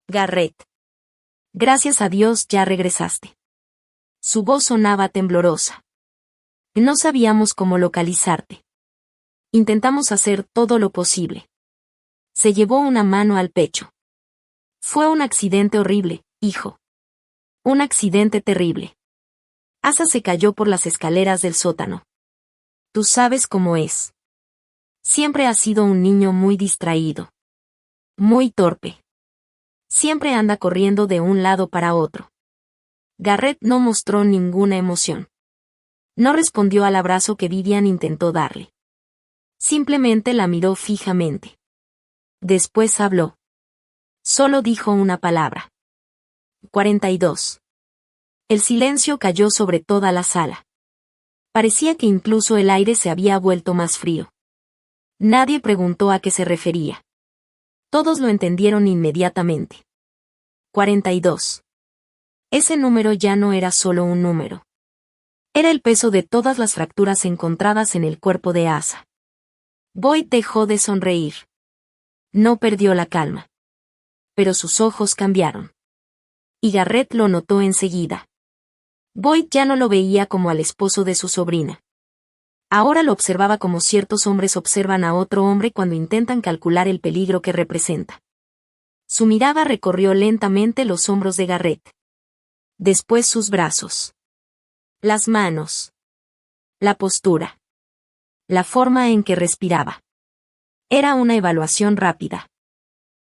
Garrett. Gracias a Dios ya regresaste. Su voz sonaba temblorosa. No sabíamos cómo localizarte. Intentamos hacer todo lo posible. Se llevó una mano al pecho. Fue un accidente horrible, hijo. Un accidente terrible. Asa se cayó por las escaleras del sótano. Tú sabes cómo es. Siempre ha sido un niño muy distraído. Muy torpe. Siempre anda corriendo de un lado para otro. Garrett no mostró ninguna emoción. No respondió al abrazo que Vivian intentó darle. Simplemente la miró fijamente. Después habló. Solo dijo una palabra. 42. El silencio cayó sobre toda la sala. Parecía que incluso el aire se había vuelto más frío. Nadie preguntó a qué se refería. Todos lo entendieron inmediatamente. 42. Ese número ya no era solo un número. Era el peso de todas las fracturas encontradas en el cuerpo de Asa. Boyd dejó de sonreír. No perdió la calma. Pero sus ojos cambiaron. Y Garrett lo notó enseguida. Boyd ya no lo veía como al esposo de su sobrina. Ahora lo observaba como ciertos hombres observan a otro hombre cuando intentan calcular el peligro que representa. Su mirada recorrió lentamente los hombros de Garrett. Después sus brazos. Las manos. La postura. La forma en que respiraba. Era una evaluación rápida.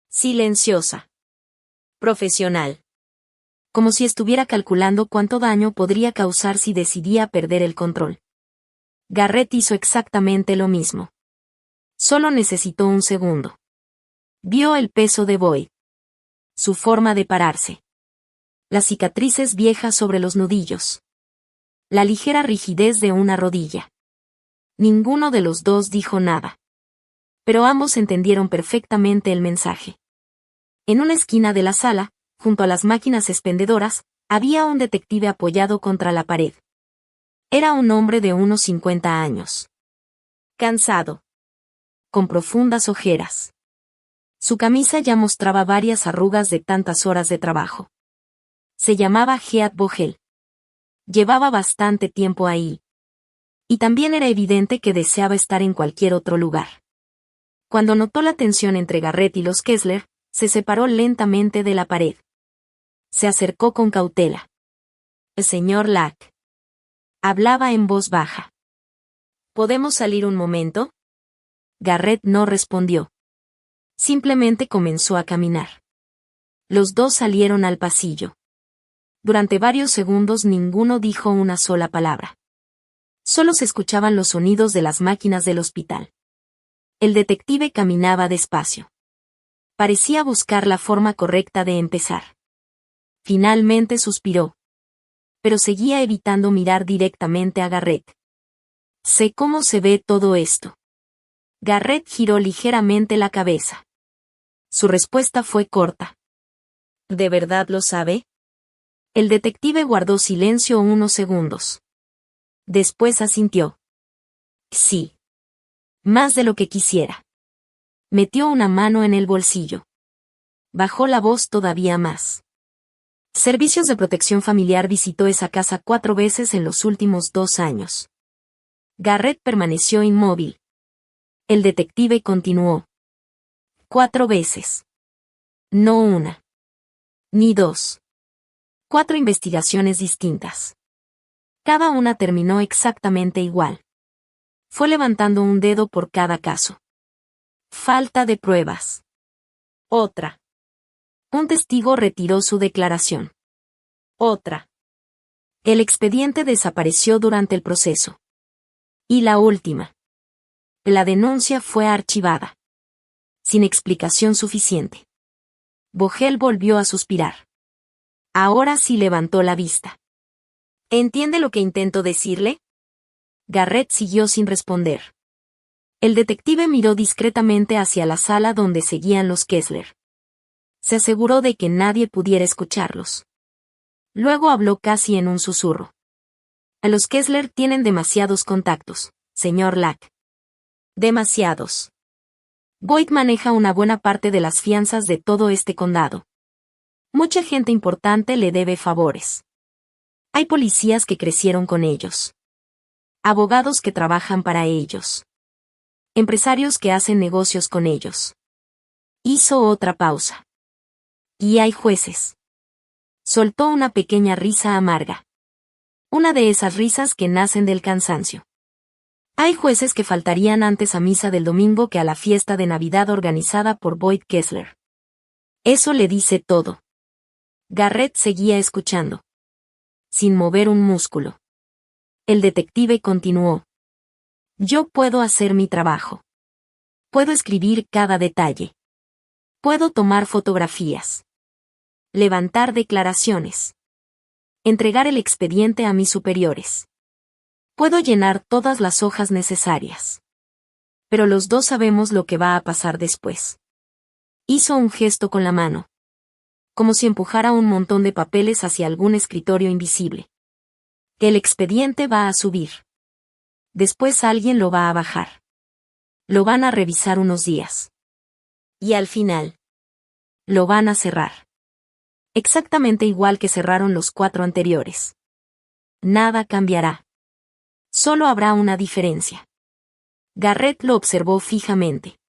Silenciosa. Profesional. Como si estuviera calculando cuánto daño podría causar si decidía perder el control. Garrett hizo exactamente lo mismo. Solo necesitó un segundo. Vio el peso de Boyd. Su forma de pararse. Las cicatrices viejas sobre los nudillos. La ligera rigidez de una rodilla. Ninguno de los dos dijo nada. Pero ambos entendieron perfectamente el mensaje. En una esquina de la sala, junto a las máquinas expendedoras, había un detective apoyado contra la pared. Era un hombre de unos 50 años. Cansado. Con profundas ojeras. Su camisa ya mostraba varias arrugas de tantas horas de trabajo. Se llamaba Heath Vogel. Llevaba bastante tiempo ahí. Y también era evidente que deseaba estar en cualquier otro lugar. Cuando notó la tensión entre Garrett y los Kessler, se separó lentamente de la pared. Se acercó con cautela. El señor Lack. Hablaba en voz baja. ¿Podemos salir un momento? Garrett no respondió. Simplemente comenzó a caminar. Los dos salieron al pasillo. Durante varios segundos ninguno dijo una sola palabra. Solo se escuchaban los sonidos de las máquinas del hospital. El detective caminaba despacio. Parecía buscar la forma correcta de empezar. Finalmente suspiró. Pero seguía evitando mirar directamente a Garrett. Sé cómo se ve todo esto. Garrett giró ligeramente la cabeza. Su respuesta fue corta. ¿De verdad lo sabe? El detective guardó silencio unos segundos. Después asintió. Sí. Más de lo que quisiera. Metió una mano en el bolsillo. Bajó la voz todavía más. Servicios de Protección Familiar visitó esa casa 4 veces en los últimos 2 años. Garrett permaneció inmóvil. El detective continuó. 4 veces. No una. Ni 2. 4 investigaciones distintas. Cada una terminó exactamente igual. Fue levantando un dedo por cada caso. Falta de pruebas. Otra. Un testigo retiró su declaración. Otra. El expediente desapareció durante el proceso. Y la última. La denuncia fue archivada. Sin explicación suficiente. Vogel volvió a suspirar. Ahora sí levantó la vista. ¿Entiende lo que intento decirle? Garrett siguió sin responder. El detective miró discretamente hacia la sala donde seguían los Kessler. Se aseguró de que nadie pudiera escucharlos. Luego habló casi en un susurro. A los Kessler tienen demasiados contactos, señor Lack. Demasiados. Boyd maneja una buena parte de las fianzas de todo este condado. Mucha gente importante le debe favores. Hay policías que crecieron con ellos. Abogados que trabajan para ellos. Empresarios que hacen negocios con ellos. Hizo otra pausa. Y hay jueces. Soltó una pequeña risa amarga. Una de esas risas que nacen del cansancio. Hay jueces que faltarían antes a misa del domingo que a la fiesta de Navidad organizada por Boyd Kessler. Eso le dice todo. Garrett seguía escuchando. Sin mover un músculo. El detective continuó. Yo puedo hacer mi trabajo. Puedo escribir cada detalle. Puedo tomar fotografías. Levantar declaraciones. Entregar el expediente a mis superiores. Puedo llenar todas las hojas necesarias. Pero los dos sabemos lo que va a pasar después. Hizo un gesto con la mano, como si empujara un montón de papeles hacia algún escritorio invisible. El expediente va a subir. Después alguien lo va a bajar. Lo van a revisar unos días. Y al final, lo van a cerrar. Exactamente igual que cerraron los 4 anteriores. Nada cambiará. Solo habrá una diferencia. Garrett lo observó fijamente.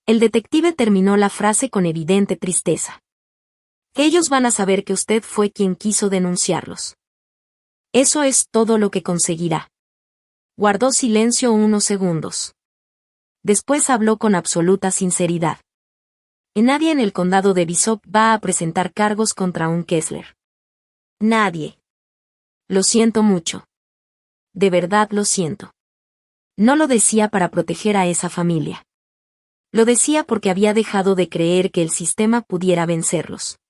El detective terminó la frase con evidente tristeza. Ellos van a saber que usted fue quien quiso denunciarlos. Eso es todo lo que conseguirá. Guardó silencio unos segundos. Después habló con absoluta sinceridad. Nadie en el condado de Bishop va a presentar cargos contra un Kessler. Nadie. Lo siento mucho. De verdad lo siento. No lo decía para proteger a esa familia. Lo decía porque había dejado de creer que el sistema pudiera vencerlos.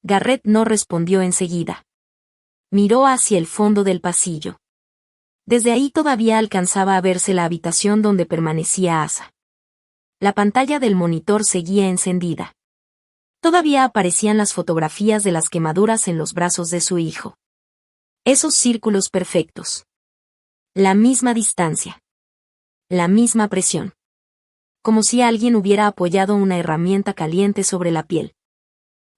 Garrett no respondió enseguida. Miró hacia el fondo del pasillo. Desde ahí todavía alcanzaba a verse la habitación donde permanecía Asa. La pantalla del monitor seguía encendida. Todavía aparecían las fotografías de las quemaduras en los brazos de su hijo. Esos círculos perfectos. La misma distancia. La misma presión. Como si alguien hubiera apoyado una herramienta caliente sobre la piel.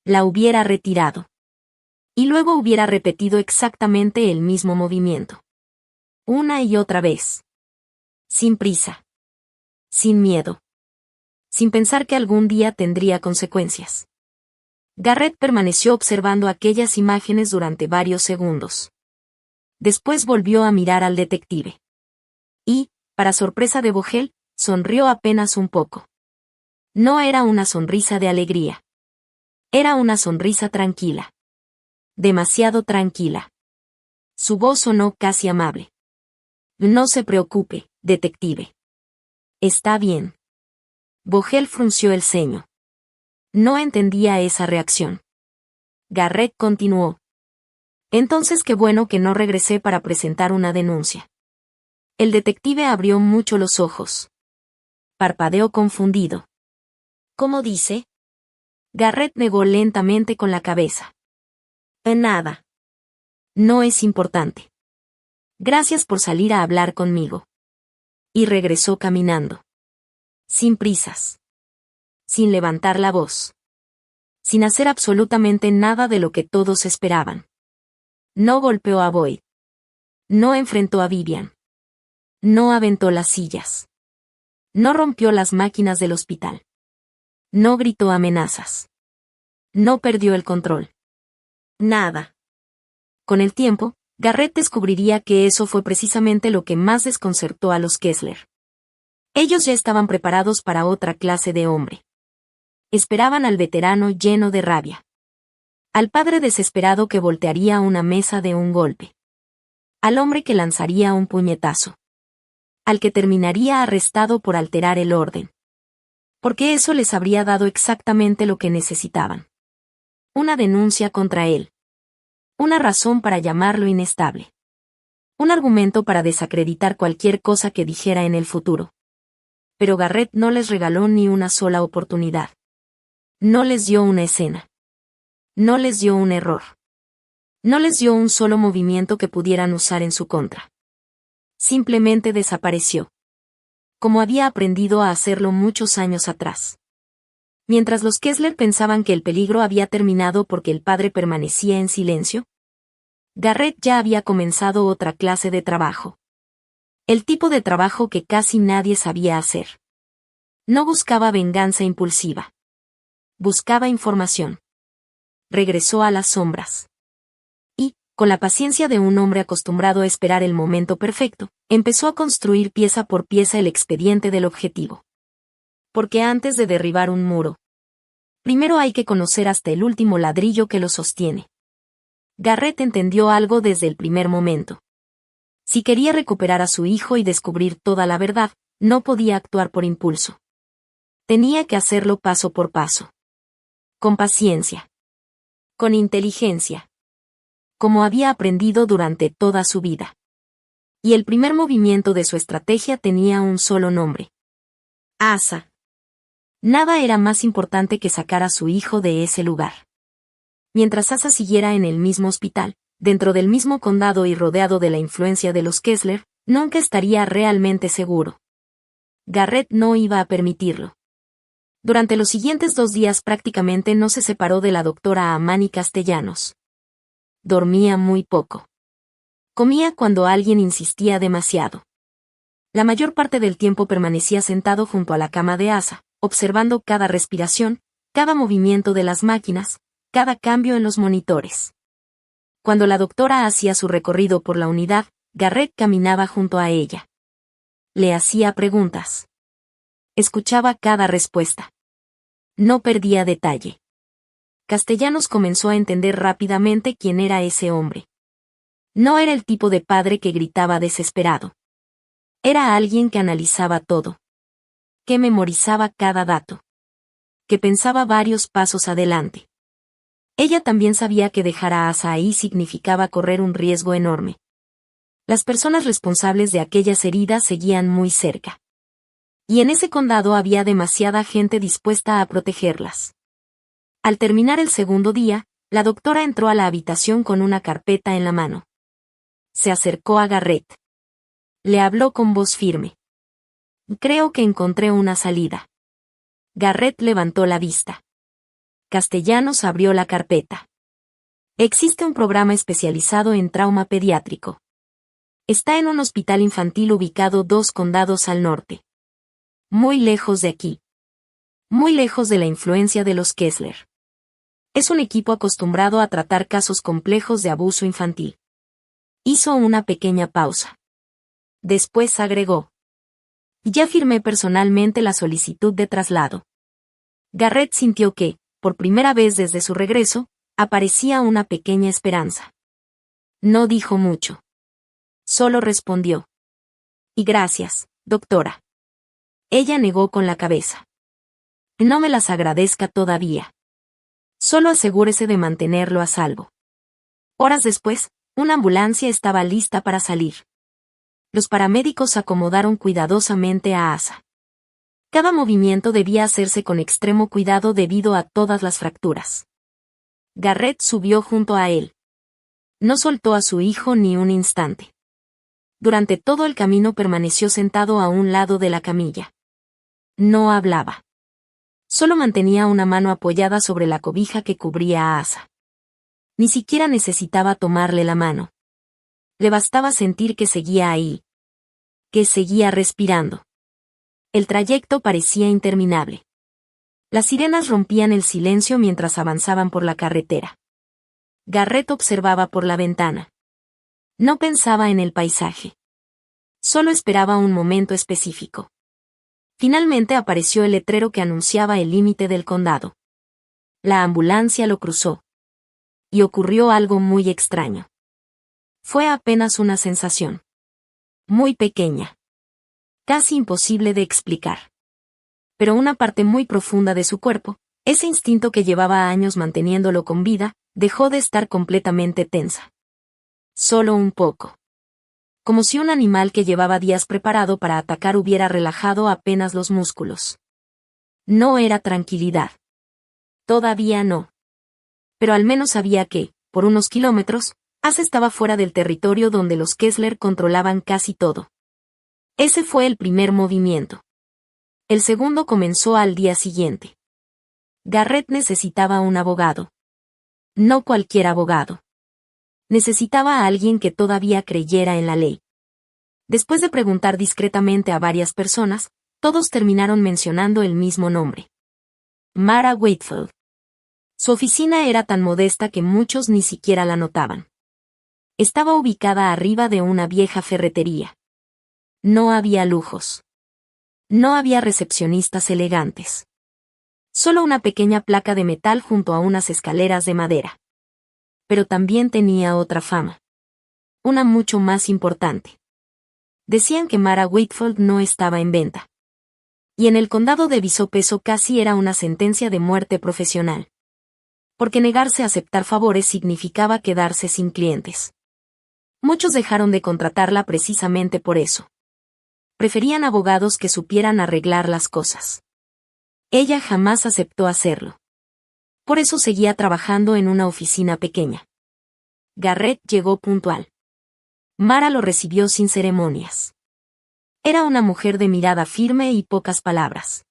La hubiera retirado. Y luego hubiera repetido exactamente el mismo movimiento. Una y otra vez. Sin prisa. Sin miedo. Sin pensar que algún día tendría consecuencias. Garrett permaneció observando aquellas imágenes durante varios segundos. Después volvió a mirar al detective. Y, para sorpresa de Vogel, sonrió apenas un poco. No era una sonrisa de alegría. Era una sonrisa tranquila. Demasiado tranquila. Su voz sonó casi amable. No se preocupe, detective. Está bien. Vogel frunció el ceño. No entendía esa reacción. Garrett continuó. Entonces qué bueno que no regresé para presentar una denuncia. El detective abrió mucho los ojos. Parpadeó confundido. ¿Cómo dice? Garrett negó lentamente con la cabeza. Nada. No es importante. Gracias por salir a hablar conmigo. Y regresó caminando. Sin prisas. Sin levantar la voz. Sin hacer absolutamente nada de lo que todos esperaban. No golpeó a Boyd. No enfrentó a Vivian. No aventó las sillas. No rompió las máquinas del hospital. No gritó amenazas. No perdió el control. Nada. Con el tiempo, Garrett descubriría que eso fue precisamente lo que más desconcertó a los Kessler. Ellos ya estaban preparados para otra clase de hombre. Esperaban al veterano lleno de rabia. Al padre desesperado que voltearía una mesa de un golpe. Al hombre que lanzaría un puñetazo. Al que terminaría arrestado por alterar el orden. Porque eso les habría dado exactamente lo que necesitaban. Una denuncia contra él. Una razón para llamarlo inestable. Un argumento para desacreditar cualquier cosa que dijera en el futuro. Pero Garrett no les regaló ni una sola oportunidad. No les dio una escena. No les dio un error. No les dio un solo movimiento que pudieran usar en su contra. Simplemente desapareció. Como había aprendido a hacerlo muchos años atrás. Mientras los Kessler pensaban que el peligro había terminado porque el padre permanecía en silencio, Garrett ya había comenzado otra clase de trabajo. El tipo de trabajo que casi nadie sabía hacer. No buscaba venganza impulsiva. Buscaba información. Regresó a las sombras. Y, con la paciencia de un hombre acostumbrado a esperar el momento perfecto, empezó a construir pieza por pieza el expediente del objetivo. Porque antes de derribar un muro, primero hay que conocer hasta el último ladrillo que lo sostiene. Garrett entendió algo desde el primer momento. Si quería recuperar a su hijo y descubrir toda la verdad, no podía actuar por impulso. Tenía que hacerlo paso por paso. Con paciencia. Con inteligencia. Como había aprendido durante toda su vida. Y el primer movimiento de su estrategia tenía un solo nombre. Asa. Nada era más importante que sacar a su hijo de ese lugar. Mientras Asa siguiera en el mismo hospital, dentro del mismo condado y rodeado de la influencia de los Kessler, nunca estaría realmente seguro. Garrett no iba a permitirlo. Durante los siguientes 2 días prácticamente no se separó de la doctora Amani Castellanos. Dormía muy poco. Comía cuando alguien insistía demasiado. La mayor parte del tiempo permanecía sentado junto a la cama de Asa, observando cada respiración, cada movimiento de las máquinas, cada cambio en los monitores. Cuando la doctora hacía su recorrido por la unidad, Garrett caminaba junto a ella. Le hacía preguntas. Escuchaba cada respuesta. No perdía detalle. Castellanos comenzó a entender rápidamente quién era ese hombre. No era el tipo de padre que gritaba desesperado. Era alguien que analizaba todo. Que memorizaba cada dato. Que pensaba varios pasos adelante. Ella también sabía que dejar a Asa ahí significaba correr un riesgo enorme. Las personas responsables de aquellas heridas seguían muy cerca. Y en ese condado había demasiada gente dispuesta a protegerlas. Al terminar el segundo día, la doctora entró a la habitación con una carpeta en la mano. Se acercó a Garrett. Le habló con voz firme. Creo que encontré una salida. Garrett levantó la vista. Castellanos abrió la carpeta. Existe un programa especializado en trauma pediátrico. Está en un hospital infantil ubicado 2 condados al norte. Muy lejos de aquí. Muy lejos de la influencia de los Kessler. Es un equipo acostumbrado a tratar casos complejos de abuso infantil. Hizo una pequeña pausa. Después agregó. Ya firmé personalmente la solicitud de traslado. Garrett sintió que, por primera vez desde su regreso, aparecía una pequeña esperanza. No dijo mucho. Solo respondió. Y gracias, doctora. Ella negó con la cabeza. No me las agradezca todavía. Solo asegúrese de mantenerlo a salvo. Horas después, una ambulancia estaba lista para salir. Los paramédicos acomodaron cuidadosamente a Asa. Cada movimiento debía hacerse con extremo cuidado debido a todas las fracturas. Garrett subió junto a él. No soltó a su hijo ni un instante. Durante todo el camino permaneció sentado a un lado de la camilla. No hablaba. Solo mantenía una mano apoyada sobre la cobija que cubría a Asa. Ni siquiera necesitaba tomarle la mano. Le bastaba sentir que seguía ahí. Que seguía respirando. El trayecto parecía interminable. Las sirenas rompían el silencio mientras avanzaban por la carretera. Garrett observaba por la ventana. No pensaba en el paisaje. Solo esperaba un momento específico. Finalmente apareció el letrero que anunciaba el límite del condado. La ambulancia lo cruzó. Y ocurrió algo muy extraño. Fue apenas una sensación. Muy pequeña. Casi imposible de explicar. Pero una parte muy profunda de su cuerpo, ese instinto que llevaba años manteniéndolo con vida, dejó de estar completamente tensa. Solo un poco. Como si un animal que llevaba días preparado para atacar hubiera relajado apenas los músculos. No era tranquilidad. Todavía no. Pero al menos sabía que, por unos kilómetros, Asa estaba fuera del territorio donde los Kessler controlaban casi todo. Ese fue el primer movimiento. El segundo comenzó al día siguiente. Garrett necesitaba un abogado. No cualquier abogado. Necesitaba a alguien que todavía creyera en la ley. Después de preguntar discretamente a varias personas, todos terminaron mencionando el mismo nombre. Mara Wakefield. Su oficina era tan modesta que muchos ni siquiera la notaban. Estaba ubicada arriba de una vieja ferretería. No había lujos. No había recepcionistas elegantes. Solo una pequeña placa de metal junto a unas escaleras de madera. Pero también tenía otra fama. Una mucho más importante. Decían que Mara Wakefield no estaba en venta. Y en el condado de Visopeso casi era una sentencia de muerte profesional. Porque negarse a aceptar favores significaba quedarse sin clientes. Muchos dejaron de contratarla precisamente por eso. Preferían abogados que supieran arreglar las cosas. Ella jamás aceptó hacerlo. Por eso seguía trabajando en una oficina pequeña. Garrett llegó puntual. Mara lo recibió sin ceremonias. Era una mujer de mirada firme y pocas palabras.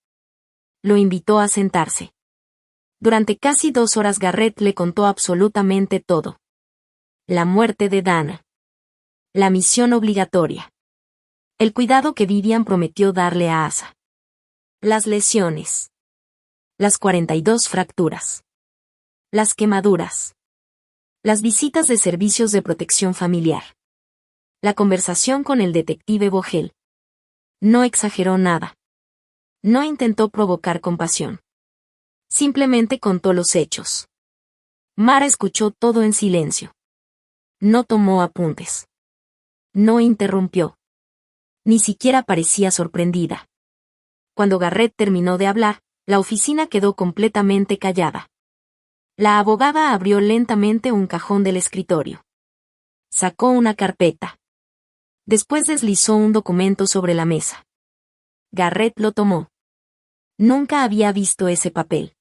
Lo invitó a sentarse. Durante casi 2 horas Garrett le contó absolutamente todo. La muerte de Dana. La misión obligatoria. El cuidado que Vivian prometió darle a Asa. Las lesiones. Las 42 fracturas. Las quemaduras. Las visitas de servicios de protección familiar. La conversación con el detective Vogel. No exageró nada. No intentó provocar compasión. Simplemente contó los hechos. Mara escuchó todo en silencio. No tomó apuntes. No interrumpió. Ni siquiera parecía sorprendida. Cuando Garrett terminó de hablar, la oficina quedó completamente callada. La abogada abrió lentamente un cajón del escritorio. Sacó una carpeta. Después deslizó un documento sobre la mesa. Garrett lo tomó. Nunca había visto ese papel.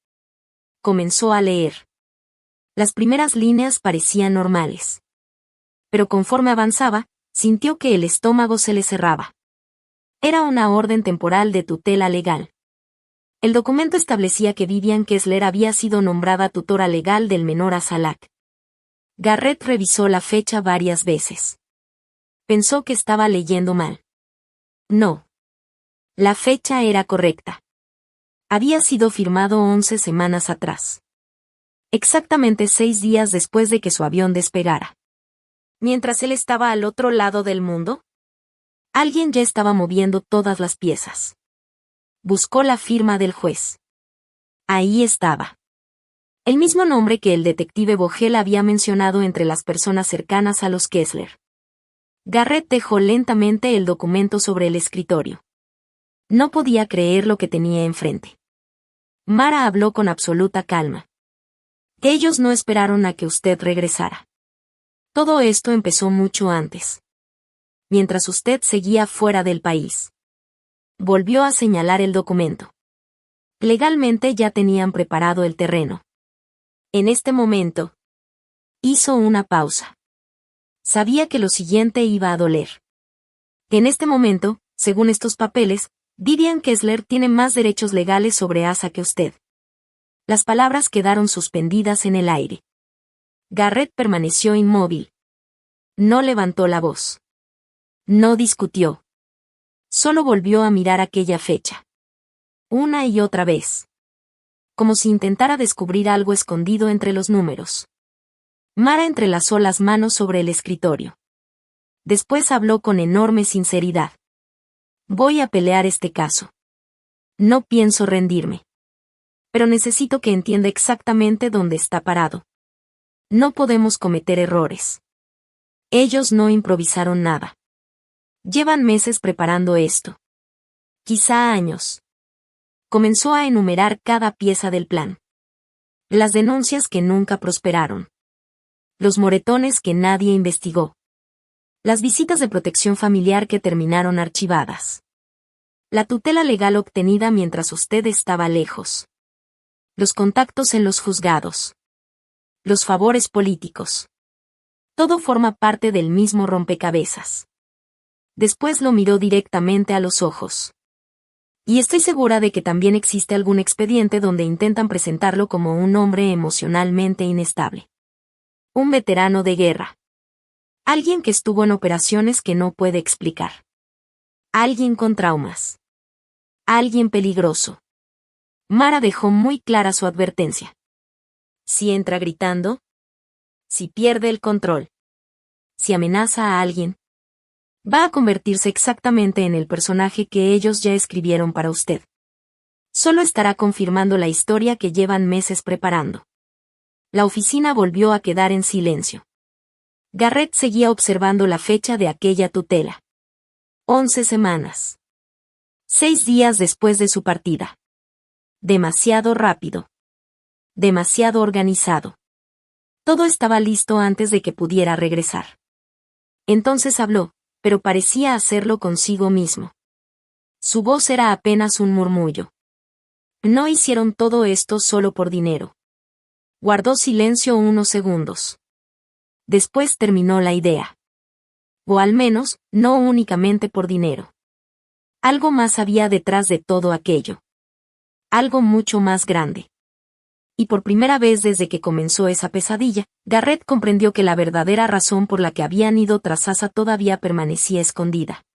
Comenzó a leer. Las primeras líneas parecían normales. Pero conforme avanzaba, sintió que el estómago se le cerraba. Era una orden temporal de tutela legal. El documento establecía que Vivian Kessler había sido nombrada tutora legal del menor Asalak. Garrett revisó la fecha varias veces. Pensó que estaba leyendo mal. No. La fecha era correcta. Había sido firmado 11 semanas atrás. Exactamente 6 días después de que su avión despegara. Mientras él estaba al otro lado del mundo, alguien ya estaba moviendo todas las piezas. Buscó la firma del juez. Ahí estaba. El mismo nombre que el detective Vogel había mencionado entre las personas cercanas a los Kessler. Garrett dejó lentamente el documento sobre el escritorio. No podía creer lo que tenía enfrente. Mara habló con absoluta calma. Ellos no esperaron a que usted regresara. Todo esto empezó mucho antes. Mientras usted seguía fuera del país. Volvió a señalar el documento. Legalmente ya tenían preparado el terreno. En este momento, hizo una pausa. Sabía que lo siguiente iba a doler. En este momento, según estos papeles, Vivian Kessler tiene más derechos legales sobre Asa que usted. Las palabras quedaron suspendidas en el aire. Garrett permaneció inmóvil. No levantó la voz. No discutió. Solo volvió a mirar aquella fecha. Una y otra vez. Como si intentara descubrir algo escondido entre los números. Mara entrelazó las manos sobre el escritorio. Después habló con enorme sinceridad. Voy a pelear este caso. No pienso rendirme. Pero necesito que entienda exactamente dónde está parado. No podemos cometer errores. Ellos no improvisaron nada. Llevan meses preparando esto. Quizá años. Comenzó a enumerar cada pieza del plan. Las denuncias que nunca prosperaron. Los moretones que nadie investigó. Las visitas de protección familiar que terminaron archivadas. La tutela legal obtenida mientras usted estaba lejos. Los contactos en los juzgados. Los favores políticos. Todo forma parte del mismo rompecabezas. Después lo miró directamente a los ojos. Y estoy segura de que también existe algún expediente donde intentan presentarlo como un hombre emocionalmente inestable. Un veterano de guerra. Alguien que estuvo en operaciones que no puede explicar. Alguien con traumas. Alguien peligroso. Mara dejó muy clara su advertencia. Si entra gritando. Si pierde el control. Si amenaza a alguien. Va a convertirse exactamente en el personaje que ellos ya escribieron para usted. Solo estará confirmando la historia que llevan meses preparando. La oficina volvió a quedar en silencio. Garrett seguía observando la fecha de aquella tutela. 11 semanas. 6 días después de su partida. Demasiado rápido. Demasiado organizado. Todo estaba listo antes de que pudiera regresar. Entonces habló, pero parecía hacerlo consigo mismo. Su voz era apenas un murmullo. No hicieron todo esto solo por dinero. Guardó silencio unos segundos. Después terminó la idea. O al menos, no únicamente por dinero. Algo más había detrás de todo aquello. Algo mucho más grande. Y por primera vez desde que comenzó esa pesadilla, Garrett comprendió que la verdadera razón por la que habían ido tras Asa todavía permanecía escondida.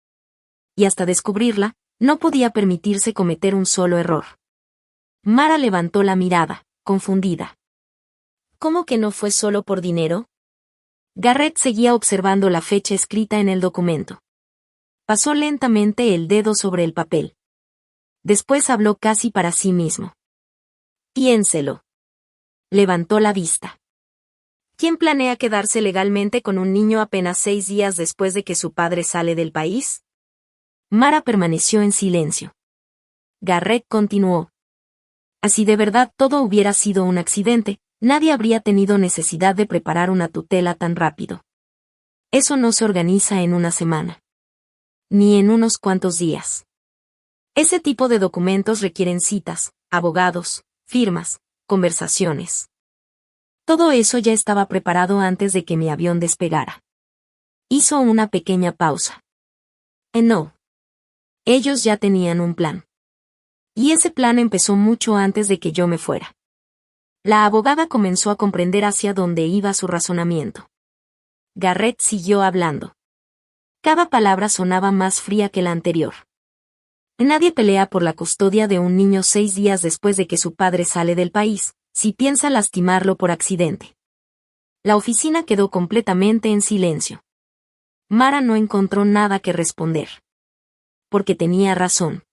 Y hasta descubrirla, no podía permitirse cometer un solo error. Mara levantó la mirada, confundida. ¿Cómo que no fue solo por dinero? Garrett seguía observando la fecha escrita en el documento. Pasó lentamente el dedo sobre el papel. Después habló casi para sí mismo. Piénselo. Levantó la vista. ¿Quién planea quedarse legalmente con un niño apenas 6 días después de que su padre sale del país? Mara permaneció en silencio. Garrett continuó. Si de verdad todo hubiera sido un accidente, nadie habría tenido necesidad de preparar una tutela tan rápido. Eso no se organiza en una semana. Ni en unos cuantos días. Ese tipo de documentos requieren citas, abogados, firmas, conversaciones. Todo eso ya estaba preparado antes de que mi avión despegara. Hizo una pequeña pausa. No. Ellos ya tenían un plan. Y ese plan empezó mucho antes de que yo me fuera. La abogada comenzó a comprender hacia dónde iba su razonamiento. Garrett siguió hablando. Cada palabra sonaba más fría que la anterior. Nadie pelea por la custodia de un niño 6 días después de que su padre sale del país, si piensa lastimarlo por accidente. La oficina quedó completamente en silencio. Mara no encontró nada que responder. Porque tenía razón.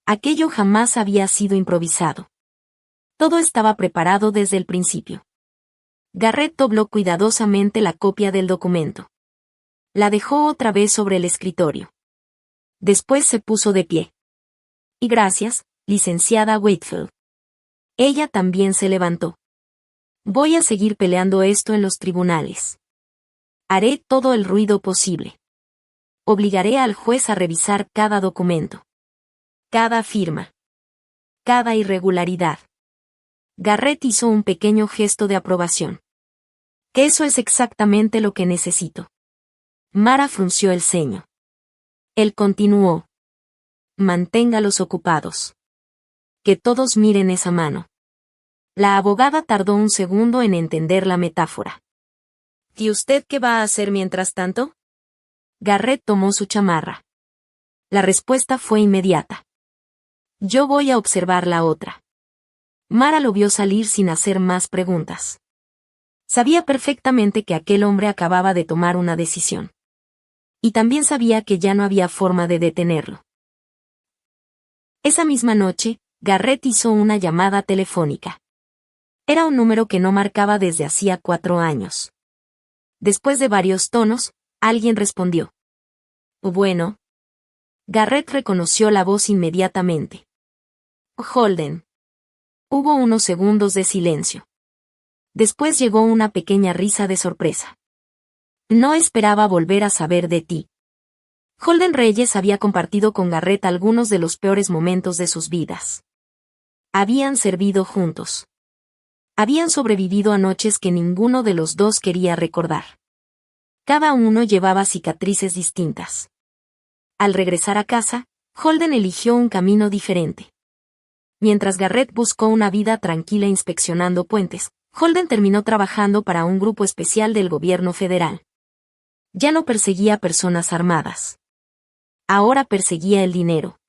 Aquello jamás había sido improvisado. Todo estaba preparado desde el principio. Garrett dobló cuidadosamente la copia del documento. La dejó otra vez sobre el escritorio. Después se puso de pie. Y gracias, licenciada Whitfield. Ella también se levantó. Voy a seguir peleando esto en los tribunales. Haré todo el ruido posible. Obligaré al juez a revisar cada documento. Cada firma. Cada irregularidad. Garrett hizo un pequeño gesto de aprobación. Que eso es exactamente lo que necesito. Mara frunció el ceño. Él continuó. Manténgalos ocupados. Que todos miren esa mano. La abogada tardó un segundo en entender la metáfora. ¿Y usted qué va a hacer mientras tanto? Garrett tomó su chamarra. La respuesta fue inmediata. Yo voy a observar la otra. Mara lo vio salir sin hacer más preguntas. Sabía perfectamente que aquel hombre acababa de tomar una decisión. Y también sabía que ya no había forma de detenerlo. Esa misma noche, Garrett hizo una llamada telefónica. Era un número que no marcaba desde hacía 4 años. Después de varios tonos, alguien respondió. Bueno. Garrett reconoció la voz inmediatamente. Holden. Hubo unos segundos de silencio. Después llegó una pequeña risa de sorpresa. No esperaba volver a saber de ti. Holden Reyes había compartido con Garrett algunos de los peores momentos de sus vidas. Habían servido juntos. Habían sobrevivido a noches que ninguno de los dos quería recordar. Cada uno llevaba cicatrices distintas. Al regresar a casa, Holden eligió un camino diferente. Mientras Garrett buscó una vida tranquila inspeccionando puentes, Holden terminó trabajando para un grupo especial del gobierno federal. Ya no perseguía personas armadas. Ahora perseguía el dinero.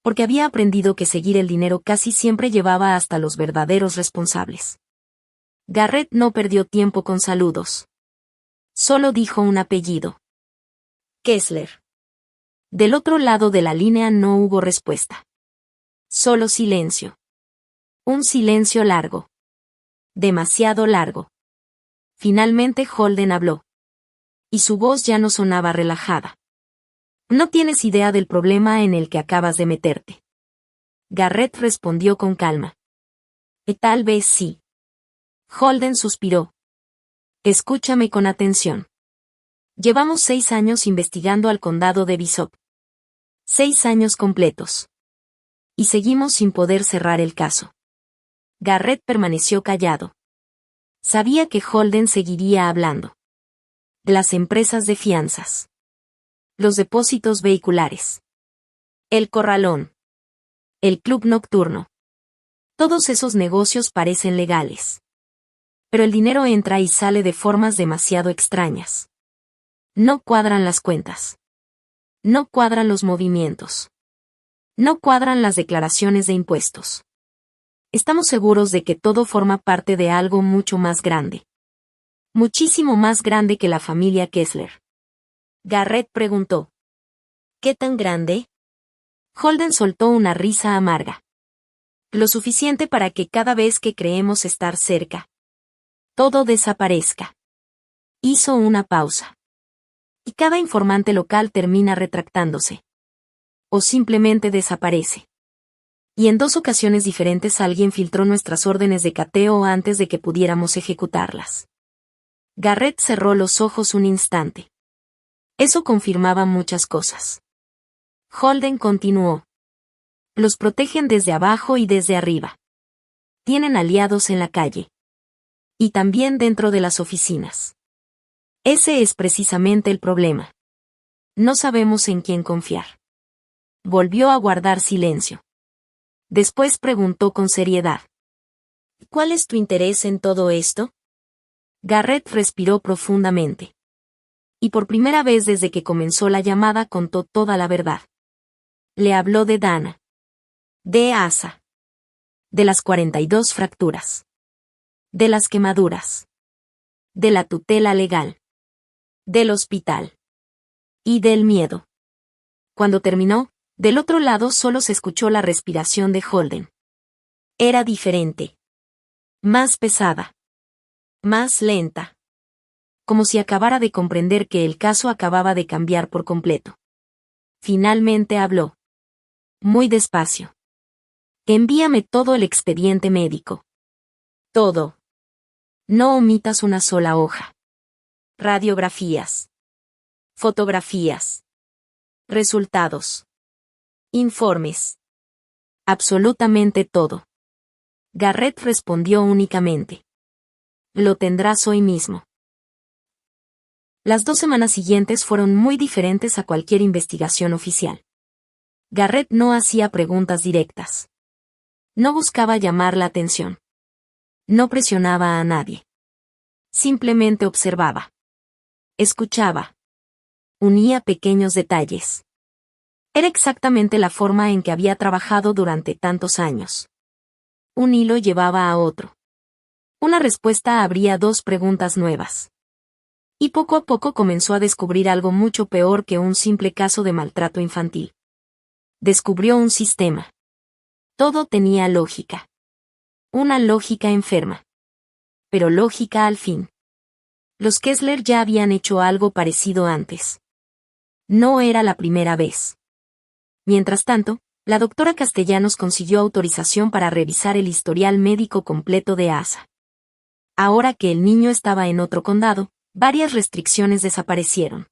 Porque había aprendido que seguir el dinero casi siempre llevaba hasta los verdaderos responsables. Garrett no perdió tiempo con saludos. Solo dijo un apellido. Kessler. Del otro lado de la línea no hubo respuesta. Solo silencio. Un silencio largo. Demasiado largo. Finalmente Holden habló. Y su voz ya no sonaba relajada. No tienes idea del problema en el que acabas de meterte. Garrett respondió con calma. Tal vez sí. Holden suspiró. Escúchame con atención. Llevamos 6 años investigando al condado de Bishop. 6 años completos. Y seguimos sin poder cerrar el caso. Garrett permaneció callado. Sabía que Holden seguiría hablando. Las empresas de fianzas. Los depósitos vehiculares. El corralón. El club nocturno. Todos esos negocios parecen legales. Pero el dinero entra y sale de formas demasiado extrañas. No cuadran las cuentas. No cuadran los movimientos. No cuadran las declaraciones de impuestos. Estamos seguros de que todo forma parte de algo mucho más grande. Muchísimo más grande que la familia Kessler. Garrett preguntó. ¿Qué tan grande? Holden soltó una risa amarga. Lo suficiente para que cada vez que creemos estar cerca, todo desaparezca. Hizo una pausa. Y cada informante local termina retractándose. O simplemente desaparece. Y en 2 ocasiones diferentes alguien filtró nuestras órdenes de cateo antes de que pudiéramos ejecutarlas. Garrett cerró los ojos un instante. Eso confirmaba muchas cosas. Holden continuó. Los protegen desde abajo y desde arriba. Tienen aliados en la calle. Y también dentro de las oficinas. Ese es precisamente el problema. No sabemos en quién confiar. Volvió a guardar silencio. Después preguntó con seriedad. ¿Cuál es tu interés en todo esto? Garrett respiró profundamente. Y por primera vez desde que comenzó la llamada contó toda la verdad. Le habló de Dana. De Asa. De las 42 fracturas. De las quemaduras. De la tutela legal. Del hospital. Y del miedo. Cuando terminó, del otro lado solo se escuchó la respiración de Holden. Era diferente. Más pesada. Más lenta. Como si acabara de comprender que el caso acababa de cambiar por completo. Finalmente habló. Muy despacio. Envíame todo el expediente médico. Todo. No omitas una sola hoja. Radiografías. Fotografías. Resultados. Informes. Absolutamente todo. Garrett respondió únicamente. Lo tendrás hoy mismo. Las 2 semanas siguientes fueron muy diferentes a cualquier investigación oficial. Garrett no hacía preguntas directas. No buscaba llamar la atención. No presionaba a nadie. Simplemente observaba. Escuchaba. Unía pequeños detalles. Era exactamente la forma en que había trabajado durante tantos años. Un hilo llevaba a otro. Una respuesta abría 2 preguntas nuevas. Y poco a poco comenzó a descubrir algo mucho peor que un simple caso de maltrato infantil. Descubrió un sistema. Todo tenía lógica. Una lógica enferma. Pero lógica al fin. Los Kessler ya habían hecho algo parecido antes. No era la primera vez. Mientras tanto, la doctora Castellanos consiguió autorización para revisar el historial médico completo de Asa. Ahora que el niño estaba en otro condado, varias restricciones desaparecieron.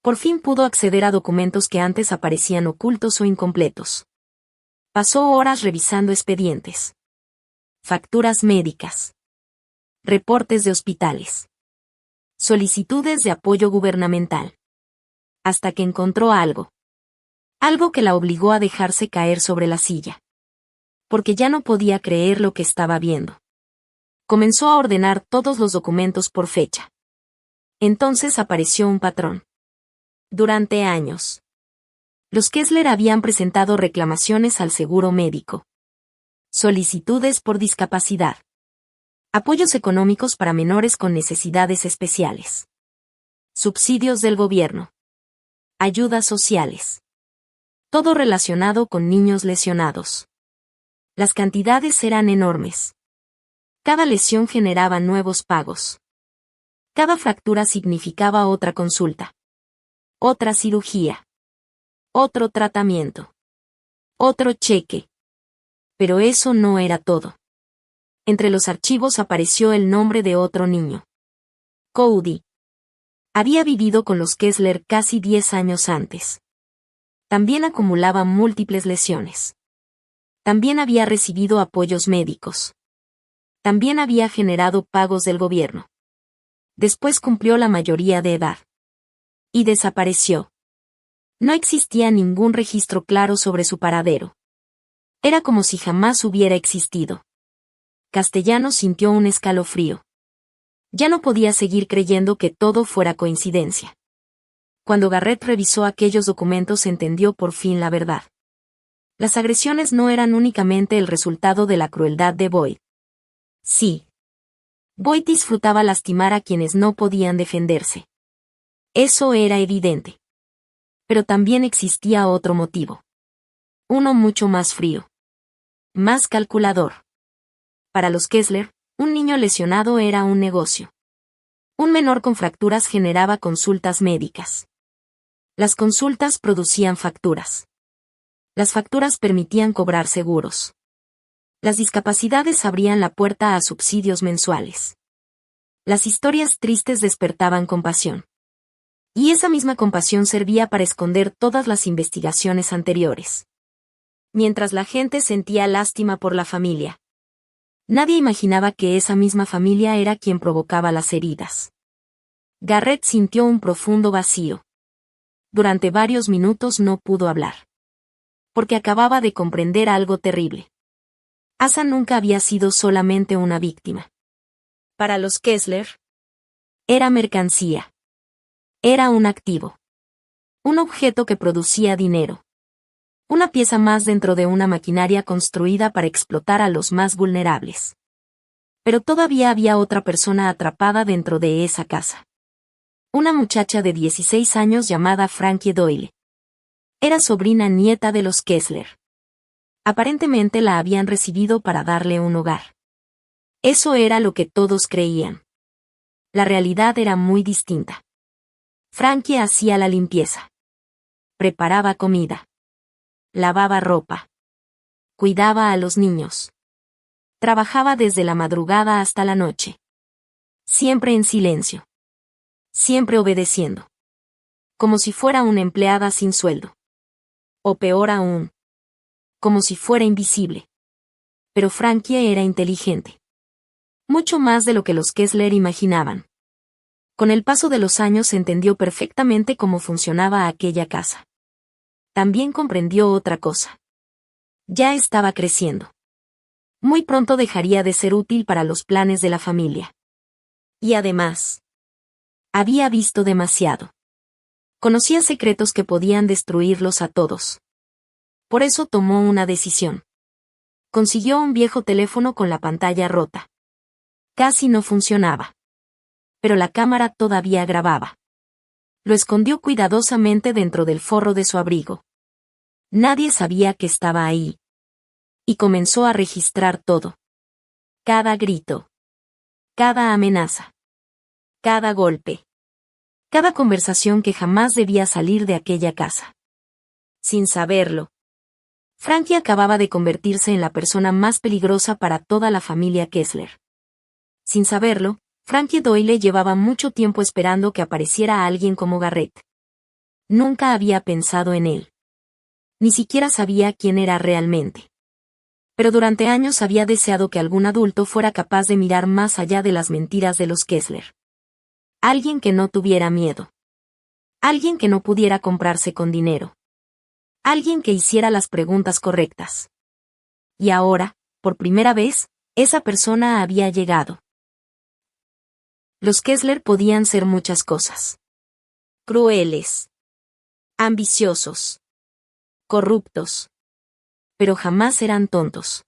Por fin pudo acceder a documentos que antes aparecían ocultos o incompletos. Pasó horas revisando expedientes. Facturas médicas. Reportes de hospitales. Solicitudes de apoyo gubernamental. Hasta que encontró algo. Algo que la obligó a dejarse caer sobre la silla. Porque ya no podía creer lo que estaba viendo. Comenzó a ordenar todos los documentos por fecha. Entonces apareció un patrón. Durante años, los Kessler habían presentado reclamaciones al seguro médico. Solicitudes por discapacidad. Apoyos económicos para menores con necesidades especiales. Subsidios del gobierno. Ayudas sociales. Todo relacionado con niños lesionados. Las cantidades eran enormes. Cada lesión generaba nuevos pagos. Cada fractura significaba otra consulta. Otra cirugía. Otro tratamiento. Otro cheque. Pero eso no era todo. Entre los archivos apareció el nombre de otro niño. Cody. Había vivido con los Kessler casi 10 años antes. También acumulaba múltiples lesiones. También había recibido apoyos médicos. También había generado pagos del gobierno. Después cumplió la mayoría de edad. Y desapareció. No existía ningún registro claro sobre su paradero. Era como si jamás hubiera existido. Castellanos sintió un escalofrío. Ya no podía seguir creyendo que todo fuera coincidencia. Cuando Garrett revisó aquellos documentos entendió por fin la verdad. Las agresiones no eran únicamente el resultado de la crueldad de Boyd. Sí. Boyd disfrutaba lastimar a quienes no podían defenderse. Eso era evidente. Pero también existía otro motivo. Uno mucho más frío. Más calculador. Para los Kessler, un niño lesionado era un negocio. Un menor con fracturas generaba consultas médicas. Las consultas producían facturas. Las facturas permitían cobrar seguros. Las discapacidades abrían la puerta a subsidios mensuales. Las historias tristes despertaban compasión. Y esa misma compasión servía para esconder todas las investigaciones anteriores. Mientras la gente sentía lástima por la familia. Nadie imaginaba que esa misma familia era quien provocaba las heridas. Garrett sintió un profundo vacío. Durante varios minutos no pudo hablar. Porque acababa de comprender algo terrible. Asa nunca había sido solamente una víctima. Para los Kessler, era mercancía. Era un activo. Un objeto que producía dinero. Una pieza más dentro de una maquinaria construida para explotar a los más vulnerables. Pero todavía había otra persona atrapada dentro de esa casa. Una muchacha de 16 años llamada Frankie Doyle. Era sobrina nieta de los Kessler. Aparentemente la habían recibido para darle un hogar. Eso era lo que todos creían. La realidad era muy distinta. Frankie hacía la limpieza. Preparaba comida. Lavaba ropa. Cuidaba a los niños. Trabajaba desde la madrugada hasta la noche. Siempre en silencio. Siempre obedeciendo. Como si fuera una empleada sin sueldo. O peor aún. Como si fuera invisible. Pero Frankie era inteligente. Mucho más de lo que los Kessler imaginaban. Con el paso de los años entendió perfectamente cómo funcionaba aquella casa. También comprendió otra cosa. Ya estaba creciendo. Muy pronto dejaría de ser útil para los planes de la familia. Y además, había visto demasiado. Conocía secretos que podían destruirlos a todos. Por eso tomó una decisión. Consiguió un viejo teléfono con la pantalla rota. Casi no funcionaba. Pero la cámara todavía grababa. Lo escondió cuidadosamente dentro del forro de su abrigo. Nadie sabía que estaba ahí. Y comenzó a registrar todo. Cada grito. Cada amenaza. Cada golpe. Cada conversación que jamás debía salir de aquella casa. Sin saberlo, Frankie acababa de convertirse en la persona más peligrosa para toda la familia Kessler. Sin saberlo, Frankie Doyle llevaba mucho tiempo esperando que apareciera alguien como Garrett. Nunca había pensado en él. Ni siquiera sabía quién era realmente. Pero durante años había deseado que algún adulto fuera capaz de mirar más allá de las mentiras de los Kessler. Alguien que no tuviera miedo. Alguien que no pudiera comprarse con dinero. Alguien que hiciera las preguntas correctas. Y ahora, por primera vez, esa persona había llegado. Los Kessler podían ser muchas cosas. Crueles. Ambiciosos. Corruptos. Pero jamás eran tontos.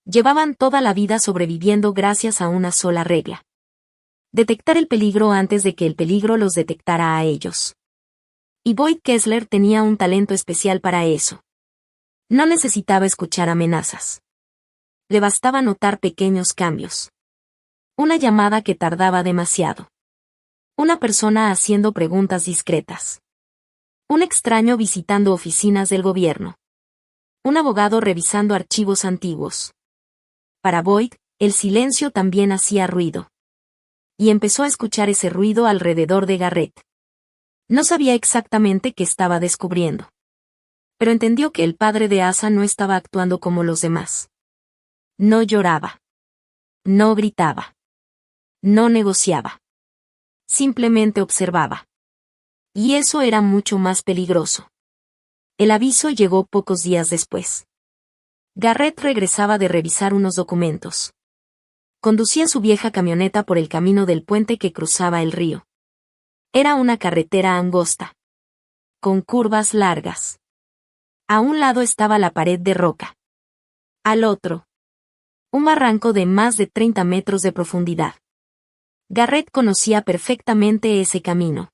Llevaban toda la vida sobreviviendo gracias a una sola regla. Detectar el peligro antes de que el peligro los detectara a ellos. Y Boyd Kessler tenía un talento especial para eso. No necesitaba escuchar amenazas. Le bastaba notar pequeños cambios. Una llamada que tardaba demasiado. Una persona haciendo preguntas discretas. Un extraño visitando oficinas del gobierno. Un abogado revisando archivos antiguos. Para Boyd, el silencio también hacía ruido. Y empezó a escuchar ese ruido alrededor de Garrett. No sabía exactamente qué estaba descubriendo. Pero entendió que el padre de Asa no estaba actuando como los demás. No lloraba. No gritaba. No negociaba. Simplemente observaba. Y eso era mucho más peligroso. El aviso llegó pocos días después. Garrett regresaba de revisar unos documentos. Conducía su vieja camioneta por el camino del puente que cruzaba el río. Era una carretera angosta, con curvas largas. A un lado estaba la pared de roca. Al otro, un barranco de más de 30 metros de profundidad. Garrett conocía perfectamente ese camino.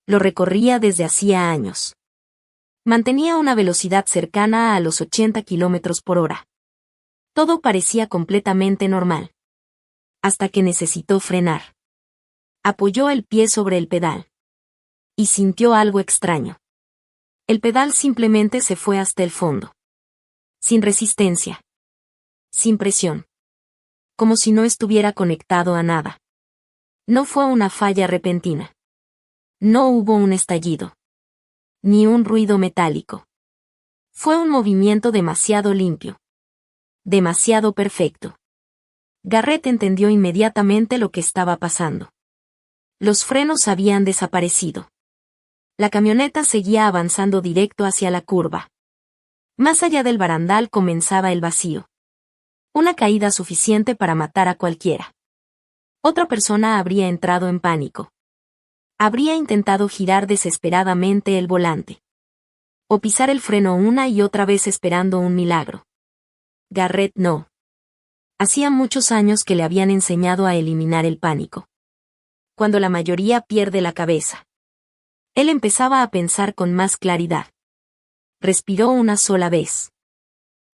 Lo recorría desde hacía años. Mantenía una velocidad cercana a los 80 kilómetros por hora. Todo parecía completamente normal. Hasta que necesitó frenar. Apoyó el pie sobre el pedal. Y sintió algo extraño. El pedal simplemente se fue hasta el fondo. Sin resistencia. Sin presión. Como si no estuviera conectado a nada. No fue una falla repentina. No hubo un estallido. Ni un ruido metálico. Fue un movimiento demasiado limpio. Demasiado perfecto. Garrett entendió inmediatamente lo que estaba pasando. Los frenos habían desaparecido. La camioneta seguía avanzando directo hacia la curva. Más allá del barandal comenzaba el vacío. Una caída suficiente para matar a cualquiera. Otra persona habría entrado en pánico. Habría intentado girar desesperadamente el volante. O pisar el freno una y otra vez esperando un milagro. Garrett no. Hacía muchos años que le habían enseñado a eliminar el pánico. Cuando la mayoría pierde la cabeza. Él empezaba a pensar con más claridad. Respiró una sola vez.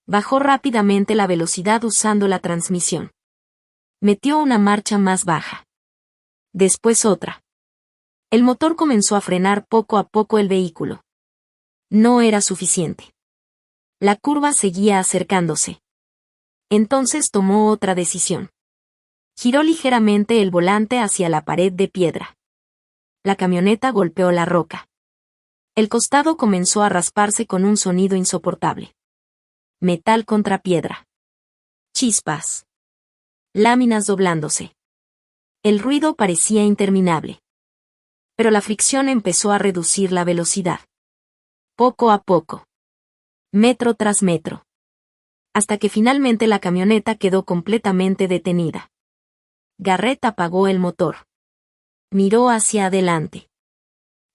Bajó rápidamente la velocidad usando la transmisión. Metió una marcha más baja. Después otra. El motor comenzó a frenar poco a poco el vehículo. No era suficiente. La curva seguía acercándose. Entonces tomó otra decisión. Giró ligeramente el volante hacia la pared de piedra. La camioneta golpeó la roca. El costado comenzó a rasparse con un sonido insoportable. Metal contra piedra. Chispas. Láminas doblándose. El ruido parecía interminable. Pero la fricción empezó a reducir la velocidad. Poco a poco. Metro tras metro. Hasta que finalmente la camioneta quedó completamente detenida. Garrett apagó el motor. Miró hacia adelante.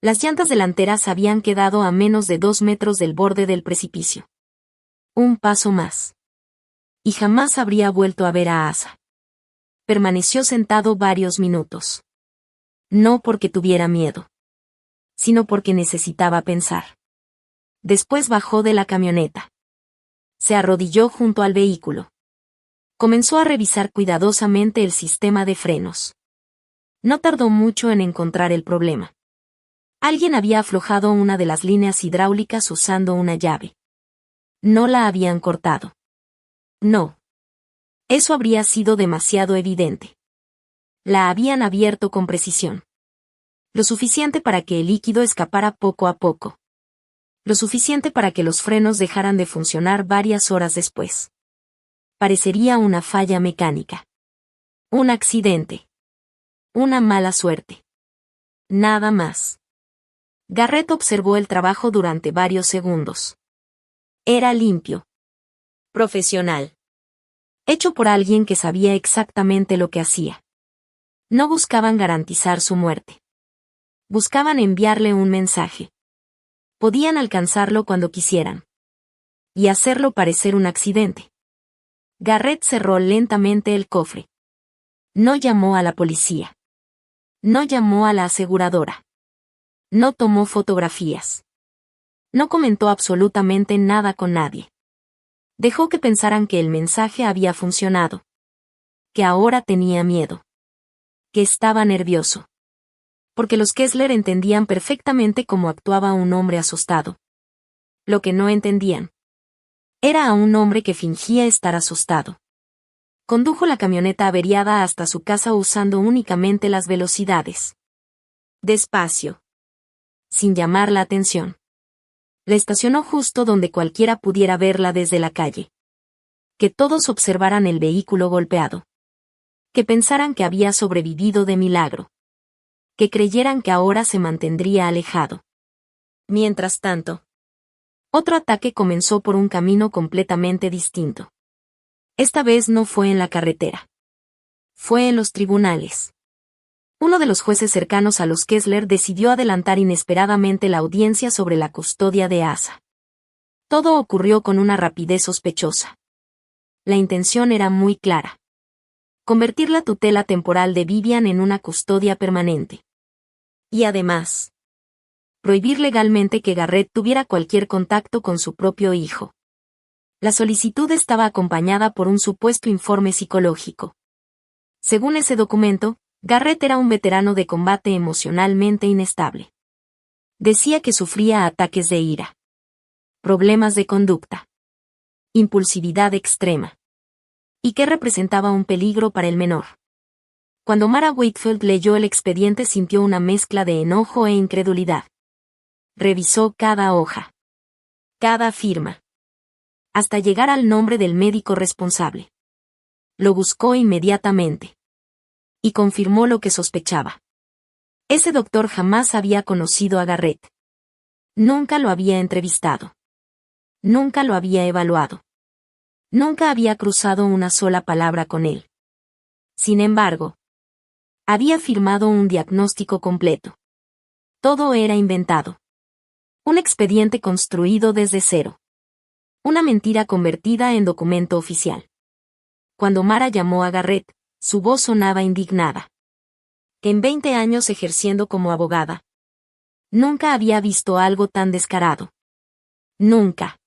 Las llantas delanteras habían quedado a menos de 2 metros del borde del precipicio. Un paso más. Y jamás habría vuelto a ver a Asa. Permaneció sentado varios minutos. No porque tuviera miedo. Sino porque necesitaba pensar. Después bajó de la camioneta. Se arrodilló junto al vehículo. Comenzó a revisar cuidadosamente el sistema de frenos. No tardó mucho en encontrar el problema. Alguien había aflojado una de las líneas hidráulicas usando una llave. No la habían cortado. No. Eso habría sido demasiado evidente. La habían abierto con precisión. Lo suficiente para que el líquido escapara poco a poco. Lo suficiente para que los frenos dejaran de funcionar varias horas después. Parecería una falla mecánica. Un accidente. Una mala suerte. Nada más. Garrett observó el trabajo durante varios segundos. Era limpio. Profesional. Hecho por alguien que sabía exactamente lo que hacía. No buscaban garantizar su muerte. Buscaban enviarle un mensaje. Podían alcanzarlo cuando quisieran. Y hacerlo parecer un accidente. Garrett cerró lentamente el cofre. No llamó a la policía. No llamó a la aseguradora. No tomó fotografías. No comentó absolutamente nada con nadie. Dejó que pensaran que el mensaje había funcionado. Que ahora tenía miedo. Que estaba nervioso. Porque los Kessler entendían perfectamente cómo actuaba un hombre asustado. Lo que no entendían era a un hombre que fingía estar asustado. Condujo la camioneta averiada hasta su casa usando únicamente las velocidades. Despacio. Sin llamar la atención. La estacionó justo donde cualquiera pudiera verla desde la calle. Que todos observaran el vehículo golpeado. Que pensaran que había sobrevivido de milagro. Que creyeran que ahora se mantendría alejado. Mientras tanto, otro ataque comenzó por un camino completamente distinto. Esta vez no fue en la carretera. Fue en los tribunales. Uno de los jueces cercanos a los Kessler decidió adelantar inesperadamente la audiencia sobre la custodia de Asa. Todo ocurrió con una rapidez sospechosa. La intención era muy clara. Convertir la tutela temporal de Vivian en una custodia permanente. Y además, prohibir legalmente que Garrett tuviera cualquier contacto con su propio hijo. La solicitud estaba acompañada por un supuesto informe psicológico. Según ese documento, Garrett era un veterano de combate emocionalmente inestable. Decía que sufría ataques de ira, problemas de conducta, impulsividad extrema, y que representaba un peligro para el menor. Cuando Mara Wakefield leyó el expediente sintió una mezcla de enojo e incredulidad. Revisó cada hoja, cada firma, hasta llegar al nombre del médico responsable. Lo buscó inmediatamente. Y confirmó lo que sospechaba. Ese doctor jamás había conocido a Garrett. Nunca lo había entrevistado. Nunca lo había evaluado. Nunca había cruzado una sola palabra con él. Sin embargo, había firmado un diagnóstico completo. Todo era inventado. Un expediente construido desde cero. Una mentira convertida en documento oficial. Cuando Mara llamó a Garrett, su voz sonaba indignada. En 20 años ejerciendo como abogada, nunca había visto algo tan descarado. Nunca.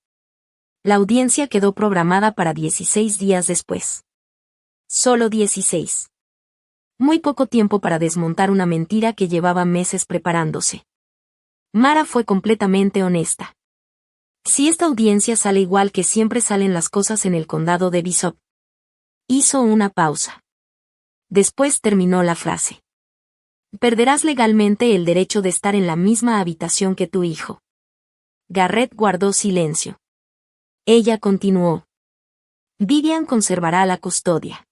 La audiencia quedó programada para 16 días después. Solo 16. Muy poco tiempo para desmontar una mentira que llevaba meses preparándose. Mara fue completamente honesta. Si esta audiencia sale igual que siempre salen las cosas en el condado de Bishop. Hizo una pausa. Después terminó la frase. Perderás legalmente el derecho de estar en la misma habitación que tu hijo. Garrett guardó silencio. Ella continuó. Vivian conservará la custodia.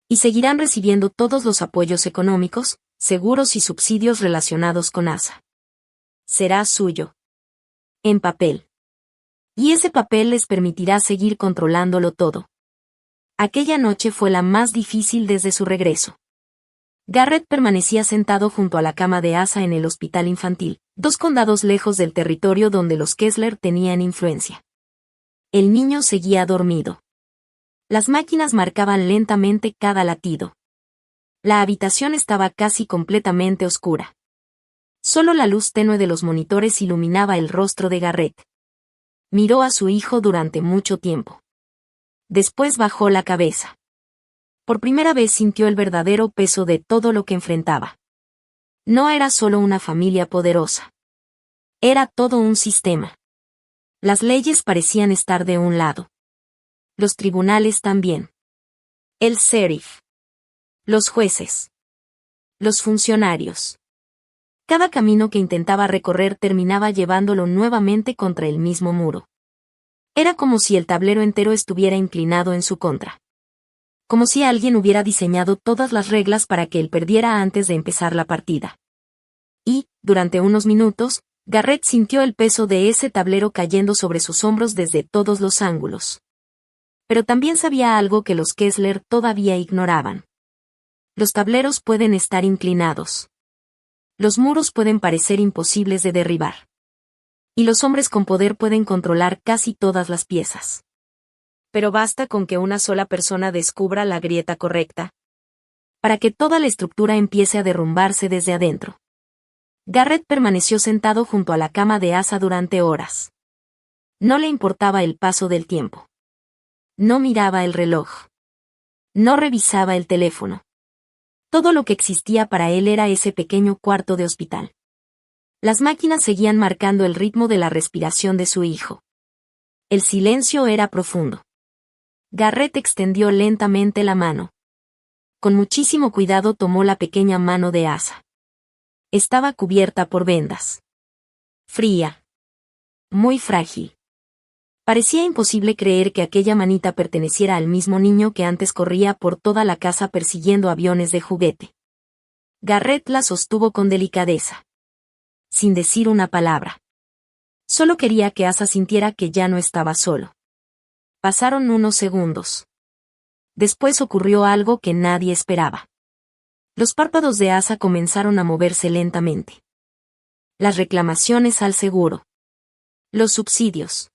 Y seguirán recibiendo todos los apoyos económicos, seguros y subsidios relacionados con Asa. Será suyo. En papel. Y ese papel les permitirá seguir controlándolo todo. Aquella noche fue la más difícil desde su regreso. Garrett permanecía sentado junto a la cama de Asa en el hospital infantil, 2 condados lejos del territorio donde los Kessler tenían influencia. El niño seguía dormido. Las máquinas marcaban lentamente cada latido. La habitación estaba casi completamente oscura. Solo la luz tenue de los monitores iluminaba el rostro de Garrett. Miró a su hijo durante mucho tiempo. Después bajó la cabeza. Por primera vez sintió el verdadero peso de todo lo que enfrentaba. No era solo una familia poderosa. Era todo un sistema. Las leyes parecían estar de un lado. Los tribunales también. El sheriff. Los jueces. Los funcionarios. Cada camino que intentaba recorrer terminaba llevándolo nuevamente contra el mismo muro. Era como si el tablero entero estuviera inclinado en su contra. Como si alguien hubiera diseñado todas las reglas para que él perdiera antes de empezar la partida. Y, durante unos minutos, Garrett sintió el peso de ese tablero cayendo sobre sus hombros desde todos los ángulos. Pero también sabía algo que los Kessler todavía ignoraban. Los tableros pueden estar inclinados. Los muros pueden parecer imposibles de derribar. Y los hombres con poder pueden controlar casi todas las piezas. Pero basta con que una sola persona descubra la grieta correcta para que toda la estructura empiece a derrumbarse desde adentro. Garrett permaneció sentado junto a la cama de Asa durante horas. No le importaba el paso del tiempo. No miraba el reloj. No revisaba el teléfono. Todo lo que existía para él era ese pequeño cuarto de hospital. Las máquinas seguían marcando el ritmo de la respiración de su hijo. El silencio era profundo. Garrett extendió lentamente la mano. Con muchísimo cuidado tomó la pequeña mano de Asa. Estaba cubierta por vendas. Fría. muy frágil. Parecía imposible creer que aquella manita perteneciera al mismo niño que antes corría por toda la casa persiguiendo aviones de juguete. Garrett la sostuvo con delicadeza. Sin decir una palabra. Solo quería que Asa sintiera que ya no estaba solo. Pasaron unos segundos. Después ocurrió algo que nadie esperaba. Los párpados de Asa comenzaron a moverse lentamente. Las reclamaciones al seguro. Los subsidios.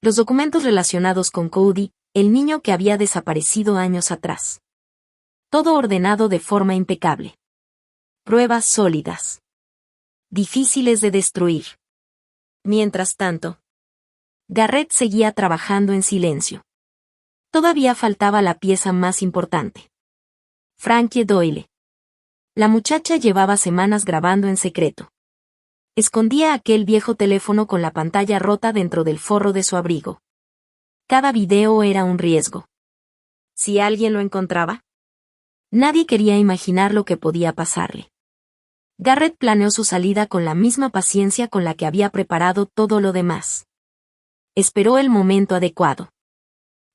Los documentos relacionados con Cody, el niño que había desaparecido años atrás. Todo ordenado de forma impecable. Pruebas sólidas. Difíciles de destruir. Mientras tanto, Garrett seguía trabajando en silencio. Todavía faltaba la pieza más importante. Frankie Doyle. La muchacha llevaba semanas grabando en secreto. Escondía aquel viejo teléfono con la pantalla rota dentro del forro de su abrigo. Cada video era un riesgo. ¿Si alguien lo encontraba? Nadie quería imaginar lo que podía pasarle. Garrett planeó su salida con la misma paciencia con la que había preparado todo lo demás. Esperó el momento adecuado.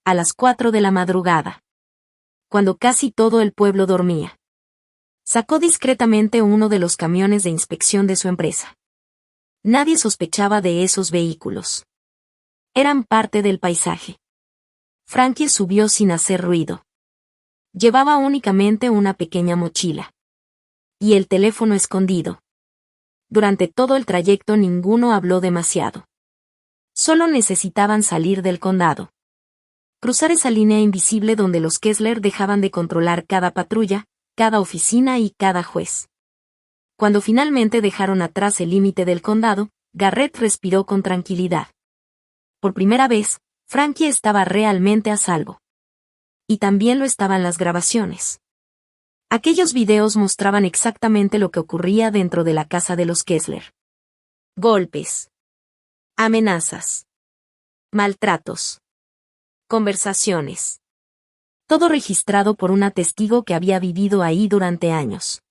A las 4 de la madrugada. Cuando casi todo el pueblo dormía. Sacó discretamente uno de los camiones de inspección de su empresa. Nadie sospechaba de esos vehículos. Eran parte del paisaje. Frankie subió sin hacer ruido. Llevaba únicamente una pequeña mochila. Y el teléfono escondido. Durante todo el trayecto ninguno habló demasiado. Solo necesitaban salir del condado. Cruzar esa línea invisible donde los Kessler dejaban de controlar cada patrulla, cada oficina y cada juez. Cuando finalmente dejaron atrás el límite del condado, Garrett respiró con tranquilidad. Por primera vez, Frankie estaba realmente a salvo. Y también lo estaban las grabaciones. Aquellos videos mostraban exactamente lo que ocurría dentro de la casa de los Kessler. Golpes. Amenazas. Maltratos. Conversaciones. Todo registrado por una testigo que había vivido ahí durante años.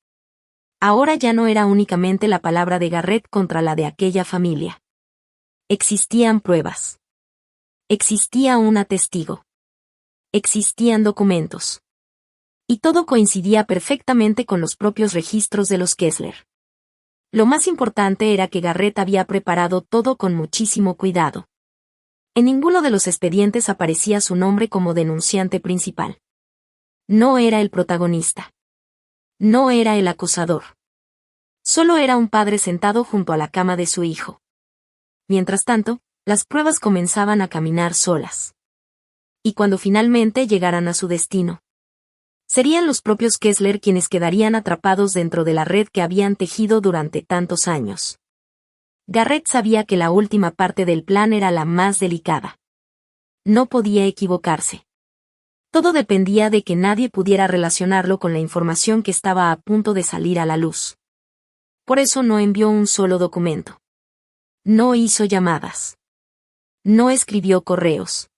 Ahora ya no era únicamente la palabra de Garrett contra la de aquella familia. Existían pruebas. Existía una testigo. Existían documentos. Y todo coincidía perfectamente con los propios registros de los Kessler. Lo más importante era que Garrett había preparado todo con muchísimo cuidado. En ninguno de los expedientes aparecía su nombre como denunciante principal. No era el protagonista. No era el acusador. Solo era un padre sentado junto a la cama de su hijo. Mientras tanto, las pruebas comenzaban a caminar solas. Y cuando finalmente llegaran a su destino, serían los propios Kessler quienes quedarían atrapados dentro de la red que habían tejido durante tantos años. Garrett sabía que la última parte del plan era la más delicada. No podía equivocarse. Todo dependía de que nadie pudiera relacionarlo con la información que estaba a punto de salir a la luz. Por eso no envió un solo documento. No hizo llamadas. No escribió correos.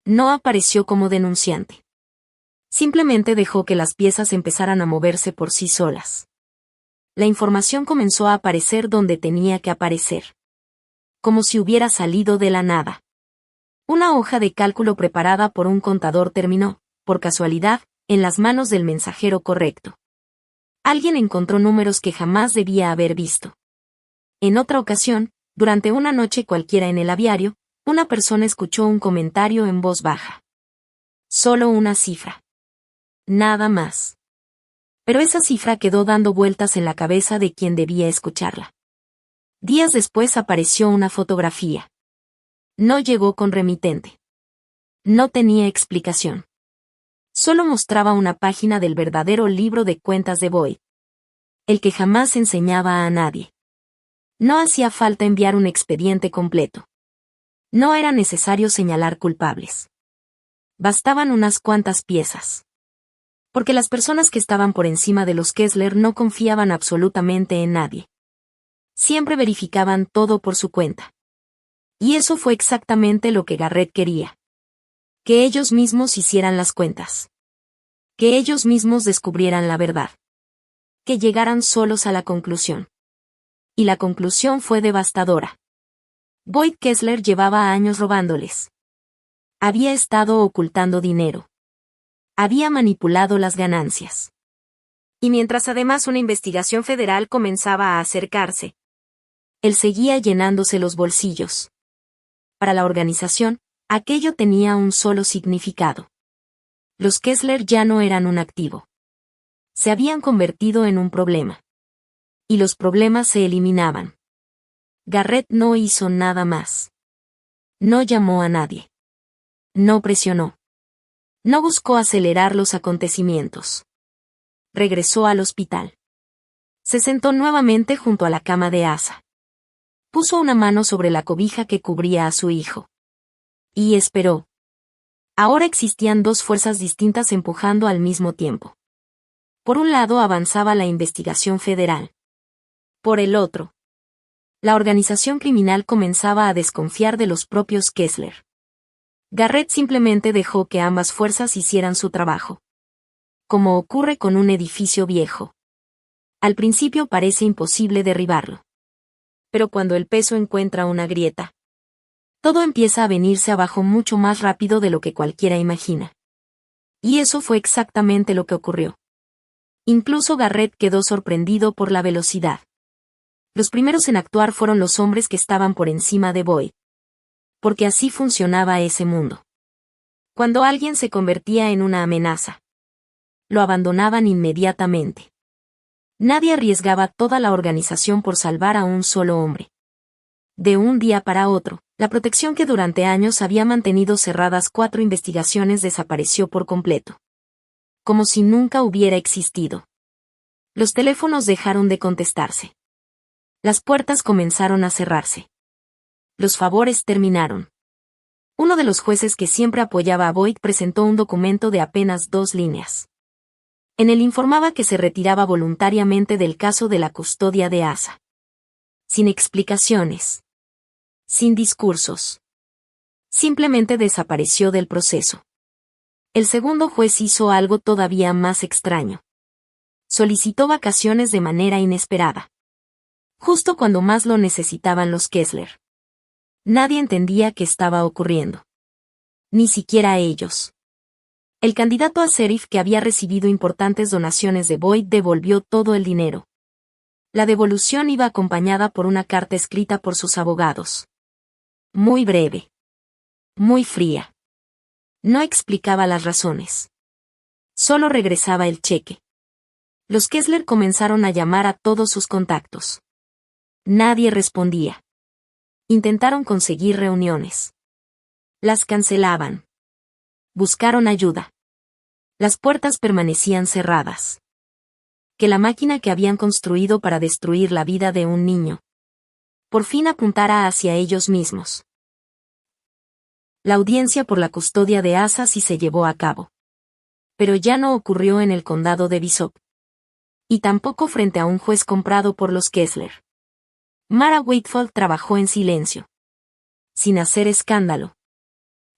No apareció como denunciante. Simplemente dejó que las piezas empezaran a moverse por sí solas. La información comenzó a aparecer donde tenía que aparecer. Como si hubiera salido de la nada. Una hoja de cálculo preparada por un contador terminó, por casualidad, en las manos del mensajero correcto. Alguien encontró números que jamás debía haber visto. En otra ocasión, durante una noche cualquiera en el aviario, una persona escuchó un comentario en voz baja. Solo una cifra. Nada más. Pero esa cifra quedó dando vueltas en la cabeza de quien debía escucharla. Días después apareció una fotografía. No llegó con remitente. No tenía explicación. Solo mostraba una página del verdadero libro de cuentas de Boyd. El que jamás enseñaba a nadie. No hacía falta enviar un expediente completo. No era necesario señalar culpables. Bastaban unas cuantas piezas. Porque las personas que estaban por encima de los Kessler no confiaban absolutamente en nadie. Siempre verificaban todo por su cuenta. Y eso fue exactamente lo que Garrett quería. Que ellos mismos hicieran las cuentas. Que ellos mismos descubrieran la verdad. Que llegaran solos a la conclusión. Y la conclusión fue devastadora. Boyd Kessler llevaba años robándoles. Había estado ocultando dinero. Había manipulado las ganancias. Y mientras además una investigación federal comenzaba a acercarse, él seguía llenándose los bolsillos. Para la organización, aquello tenía un solo significado. Los Kessler ya no eran un activo. Se habían convertido en un problema. Y los problemas se eliminaban. Garrett no hizo nada más. No llamó a nadie. No presionó. No buscó acelerar los acontecimientos. Regresó al hospital. Se sentó nuevamente junto a la cama de Asa. Puso una mano sobre la cobija que cubría a su hijo. Y esperó. Ahora existían dos fuerzas distintas empujando al mismo tiempo. Por un lado avanzaba la investigación federal. Por el otro, la organización criminal comenzaba a desconfiar de los propios Kessler. Garrett simplemente dejó que ambas fuerzas hicieran su trabajo. Como ocurre con un edificio viejo. Al principio parece imposible derribarlo. Pero cuando el peso encuentra una grieta, todo empieza a venirse abajo mucho más rápido de lo que cualquiera imagina. Y eso fue exactamente lo que ocurrió. Incluso Garrett quedó sorprendido por la velocidad. Los primeros en actuar fueron los hombres que estaban por encima de Boyd. Porque así funcionaba ese mundo. Cuando alguien se convertía en una amenaza, lo abandonaban inmediatamente. Nadie arriesgaba toda la organización por salvar a un solo hombre. De un día para otro, la protección que durante años había mantenido cerradas 4 investigaciones desapareció por completo. Como si nunca hubiera existido. Los teléfonos dejaron de contestarse. Las puertas comenzaron a cerrarse. Los favores terminaron. Uno de los jueces que siempre apoyaba a Boyd presentó un documento de apenas 2 líneas. En él informaba que se retiraba voluntariamente del caso de la custodia de Asa. Sin explicaciones. Sin discursos. Simplemente desapareció del proceso. El segundo juez hizo algo todavía más extraño. Solicitó vacaciones de manera inesperada. Justo cuando más lo necesitaban los Kessler. Nadie entendía qué estaba ocurriendo. Ni siquiera ellos. El candidato a sheriff que había recibido importantes donaciones de Boyd devolvió todo el dinero. La devolución iba acompañada por una carta escrita por sus abogados. Muy breve. Muy fría. No explicaba las razones. Solo regresaba el cheque. Los Kessler comenzaron a llamar a todos sus contactos. Nadie respondía. Intentaron conseguir reuniones. Las cancelaban. Buscaron ayuda. Las puertas permanecían cerradas. Que la máquina que habían construido para destruir la vida de un niño, por fin apuntara hacia ellos mismos. La audiencia por la custodia de Asa sí se llevó a cabo. Pero ya no ocurrió en el condado de Bishop. Y tampoco frente a un juez comprado por los Kessler. Mara Whitfield trabajó en silencio. Sin hacer escándalo.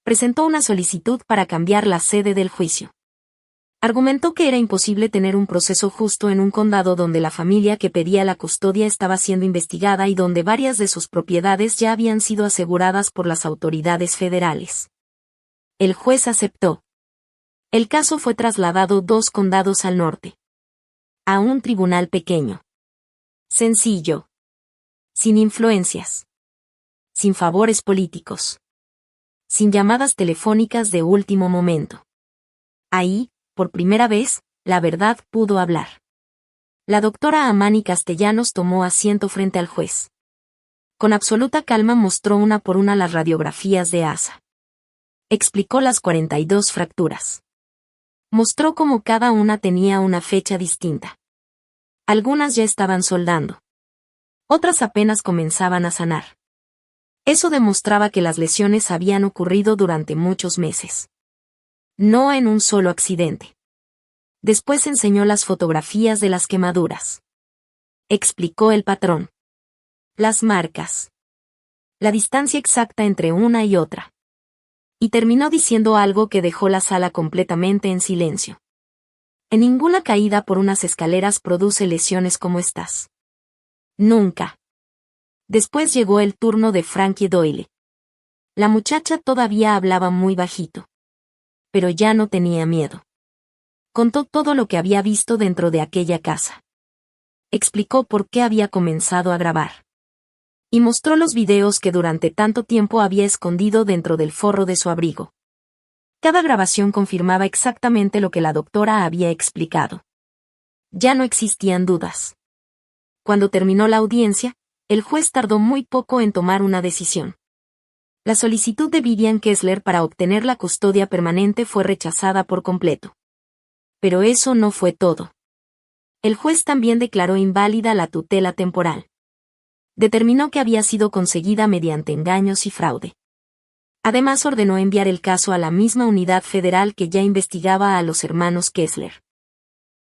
Presentó una solicitud para cambiar la sede del juicio. Argumentó que era imposible tener un proceso justo en un condado donde la familia que pedía la custodia estaba siendo investigada y donde varias de sus propiedades ya habían sido aseguradas por las autoridades federales. El juez aceptó. El caso fue trasladado 2 condados al norte. A un tribunal pequeño. Sencillo. Sin influencias. Sin favores políticos. Sin llamadas telefónicas de último momento. Ahí, por primera vez, la verdad pudo hablar. La doctora Amani Castellanos tomó asiento frente al juez. Con absoluta calma mostró una por una las radiografías de Asa. Explicó las 42 fracturas. Mostró cómo cada una tenía una fecha distinta. Algunas ya estaban soldando. Otras apenas comenzaban a sanar. Eso demostraba que las lesiones habían ocurrido durante muchos meses. No en un solo accidente. Después enseñó las fotografías de las quemaduras. Explicó el patrón. Las marcas. La distancia exacta entre una y otra. Y terminó diciendo algo que dejó la sala completamente en silencio. En ninguna caída por unas escaleras produce lesiones como estas. Nunca. Después llegó el turno de Frankie Doyle. La muchacha todavía hablaba muy bajito. Pero ya no tenía miedo. Contó todo lo que había visto dentro de aquella casa. Explicó por qué había comenzado a grabar. Y mostró los videos que durante tanto tiempo había escondido dentro del forro de su abrigo. Cada grabación confirmaba exactamente lo que la doctora había explicado. Ya no existían dudas. Cuando terminó la audiencia, el juez tardó muy poco en tomar una decisión. La solicitud de Vivian Kessler para obtener la custodia permanente fue rechazada por completo. Pero eso no fue todo. El juez también declaró inválida la tutela temporal. Determinó que había sido conseguida mediante engaños y fraude. Además ordenó enviar el caso a la misma unidad federal que ya investigaba a los hermanos Kessler.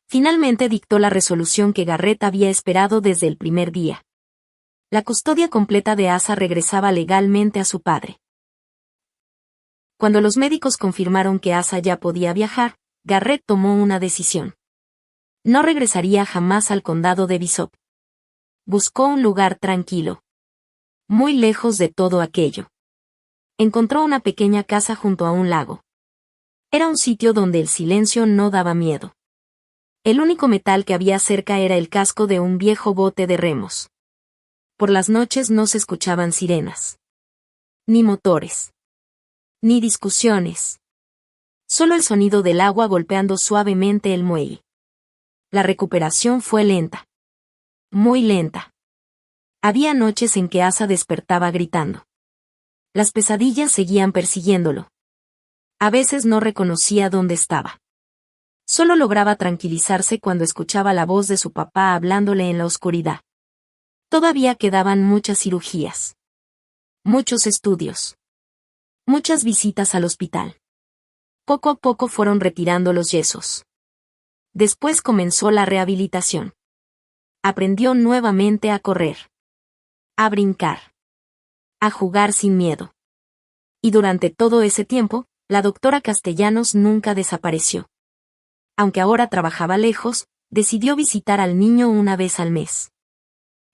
Finalmente dictó la resolución que Garrett había esperado desde el primer día. La custodia completa de Asa regresaba legalmente a su padre. Cuando los médicos confirmaron que Asa ya podía viajar, Garrett tomó una decisión. No regresaría jamás al condado de Bishop. Buscó un lugar tranquilo. Muy lejos de todo aquello. Encontró una pequeña casa junto a un lago. Era un sitio donde el silencio no daba miedo. El único metal que había cerca era el casco de un viejo bote de remos. Por las noches no se escuchaban sirenas. Ni motores. Ni discusiones. Solo el sonido del agua golpeando suavemente el muelle. La recuperación fue lenta. Muy lenta. Había noches en que Asa despertaba gritando. Las pesadillas seguían persiguiéndolo. A veces no reconocía dónde estaba. Solo lograba tranquilizarse cuando escuchaba la voz de su papá hablándole en la oscuridad. Todavía quedaban muchas cirugías. Muchos estudios. Muchas visitas al hospital. Poco a poco fueron retirando los yesos. Después comenzó la rehabilitación. Aprendió nuevamente a correr. A brincar. A jugar sin miedo. Y durante todo ese tiempo, la doctora Castellanos nunca desapareció. Aunque ahora trabajaba lejos, decidió visitar al niño una vez al mes.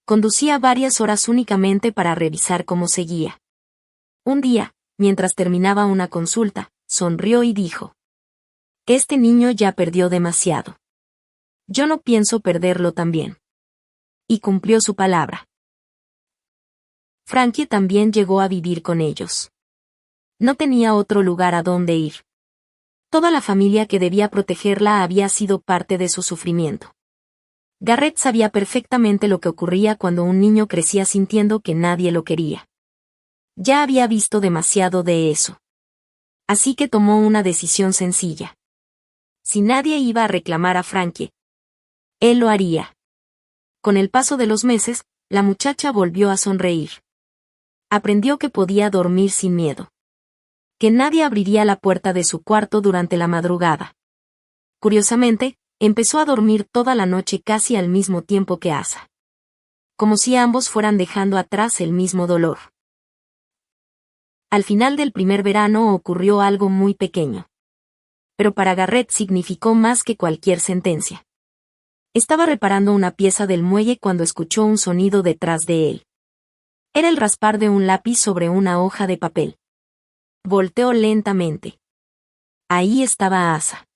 Conducía varias horas únicamente para revisar cómo seguía. Un día, mientras terminaba una consulta, sonrió y dijo: «Este niño ya perdió demasiado. Yo no pienso perderlo también». Y cumplió su palabra. Frankie también llegó a vivir con ellos. No tenía otro lugar a donde ir. Toda la familia que debía protegerla había sido parte de su sufrimiento. Garrett sabía perfectamente lo que ocurría cuando un niño crecía sintiendo que nadie lo quería. Ya había visto demasiado de eso. Así que tomó una decisión sencilla. Si nadie iba a reclamar a Frankie, él lo haría. Con el paso de los meses, la muchacha volvió a sonreír. Aprendió que podía dormir sin miedo. Que nadie abriría la puerta de su cuarto durante la madrugada. Curiosamente, empezó a dormir toda la noche casi al mismo tiempo que Asa. Como si ambos fueran dejando atrás el mismo dolor. Al final del primer verano ocurrió algo muy pequeño. Pero para Garrett significó más que cualquier sentencia. Estaba reparando una pieza del muelle cuando escuchó un sonido detrás de él. Era el raspar de un lápiz sobre una hoja de papel. Volteó lentamente. Ahí estaba Asa.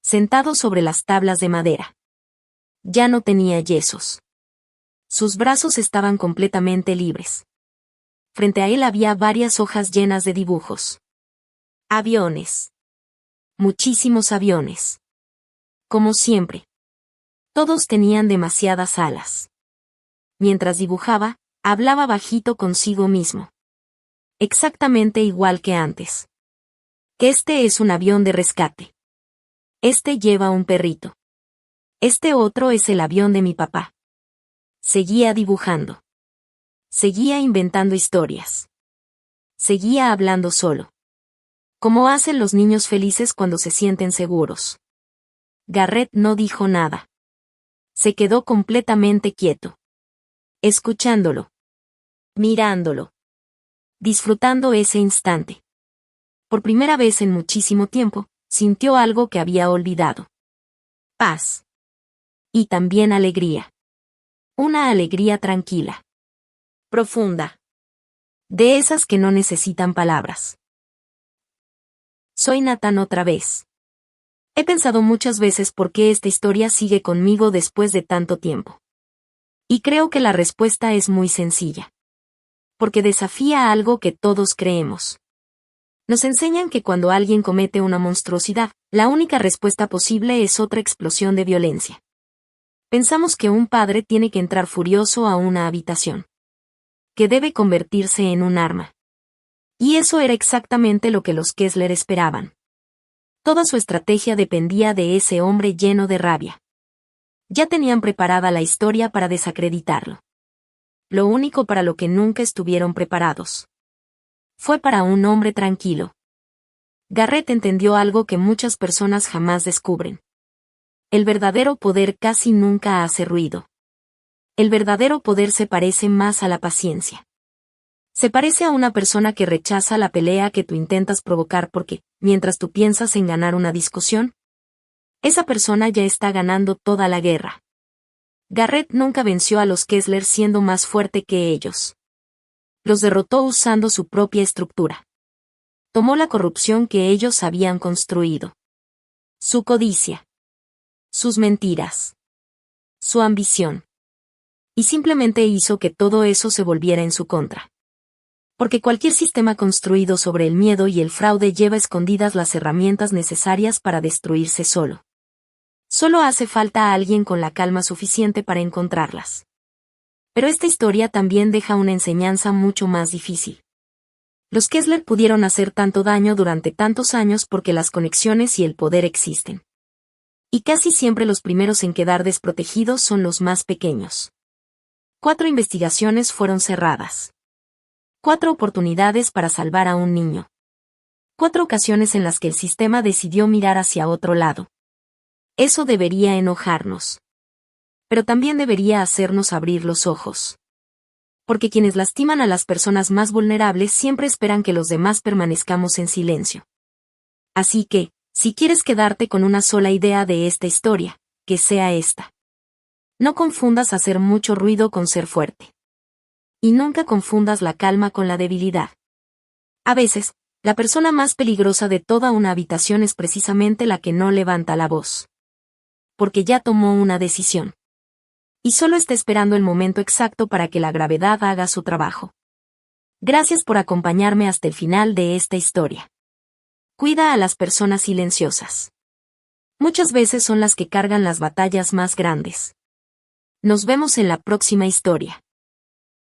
Sentado sobre las tablas de madera. Ya no tenía yesos. Sus brazos estaban completamente libres. Frente a él había varias hojas llenas de dibujos. Aviones. Muchísimos aviones. Como siempre. Todos tenían demasiadas alas. Mientras dibujaba, hablaba bajito consigo mismo. Exactamente igual que antes. Que este es un avión de rescate. Este lleva un perrito. Este otro es el avión de mi papá. Seguía dibujando. Seguía inventando historias. Seguía hablando solo. Como hacen los niños felices cuando se sienten seguros. Garrett no dijo nada. Se quedó completamente quieto. Escuchándolo. Mirándolo. Disfrutando ese instante. Por primera vez en muchísimo tiempo, sintió algo que había olvidado. Paz. Y también alegría. Una alegría tranquila. Profunda. De esas que no necesitan palabras. Soy Nathan otra vez. He pensado muchas veces por qué esta historia sigue conmigo después de tanto tiempo. Y creo que la respuesta es muy sencilla. Porque desafía algo que todos creemos. Nos enseñan que cuando alguien comete una monstruosidad, la única respuesta posible es otra explosión de violencia. Pensamos que un padre tiene que entrar furioso a una habitación. Que debe convertirse en un arma. Y eso era exactamente lo que los Kessler esperaban. Toda su estrategia dependía de ese hombre lleno de rabia. Ya tenían preparada la historia para desacreditarlo. Lo único para lo que nunca estuvieron preparados fue para un hombre tranquilo. Garrett entendió algo que muchas personas jamás descubren. El verdadero poder casi nunca hace ruido. El verdadero poder se parece más a la paciencia. Se parece a una persona que rechaza la pelea que tú intentas provocar porque, mientras tú piensas en ganar una discusión, esa persona ya está ganando toda la guerra. Garrett nunca venció a los Kessler siendo más fuerte que ellos. Los derrotó usando su propia estructura. Tomó la corrupción que ellos habían construido. Su codicia. Sus mentiras. Su ambición. Y simplemente hizo que todo eso se volviera en su contra. Porque cualquier sistema construido sobre el miedo y el fraude lleva escondidas las herramientas necesarias para destruirse solo. Solo hace falta a alguien con la calma suficiente para encontrarlas. Pero esta historia también deja una enseñanza mucho más difícil. Los Kessler pudieron hacer tanto daño durante tantos años porque las conexiones y el poder existen. Y casi siempre los primeros en quedar desprotegidos son los más pequeños. 4 investigaciones fueron cerradas. 4 oportunidades para salvar a un niño. 4 ocasiones en las que el sistema decidió mirar hacia otro lado. Eso debería enojarnos. Pero también debería hacernos abrir los ojos. Porque quienes lastiman a las personas más vulnerables siempre esperan que los demás permanezcamos en silencio. Así que, si quieres quedarte con una sola idea de esta historia, que sea esta. No confundas hacer mucho ruido con ser fuerte. Y nunca confundas la calma con la debilidad. A veces, la persona más peligrosa de toda una habitación es precisamente la que no levanta la voz. Porque ya tomó una decisión. Y solo está esperando el momento exacto para que la gravedad haga su trabajo. Gracias por acompañarme hasta el final de esta historia. Cuida a las personas silenciosas. Muchas veces son las que cargan las batallas más grandes. Nos vemos en la próxima historia.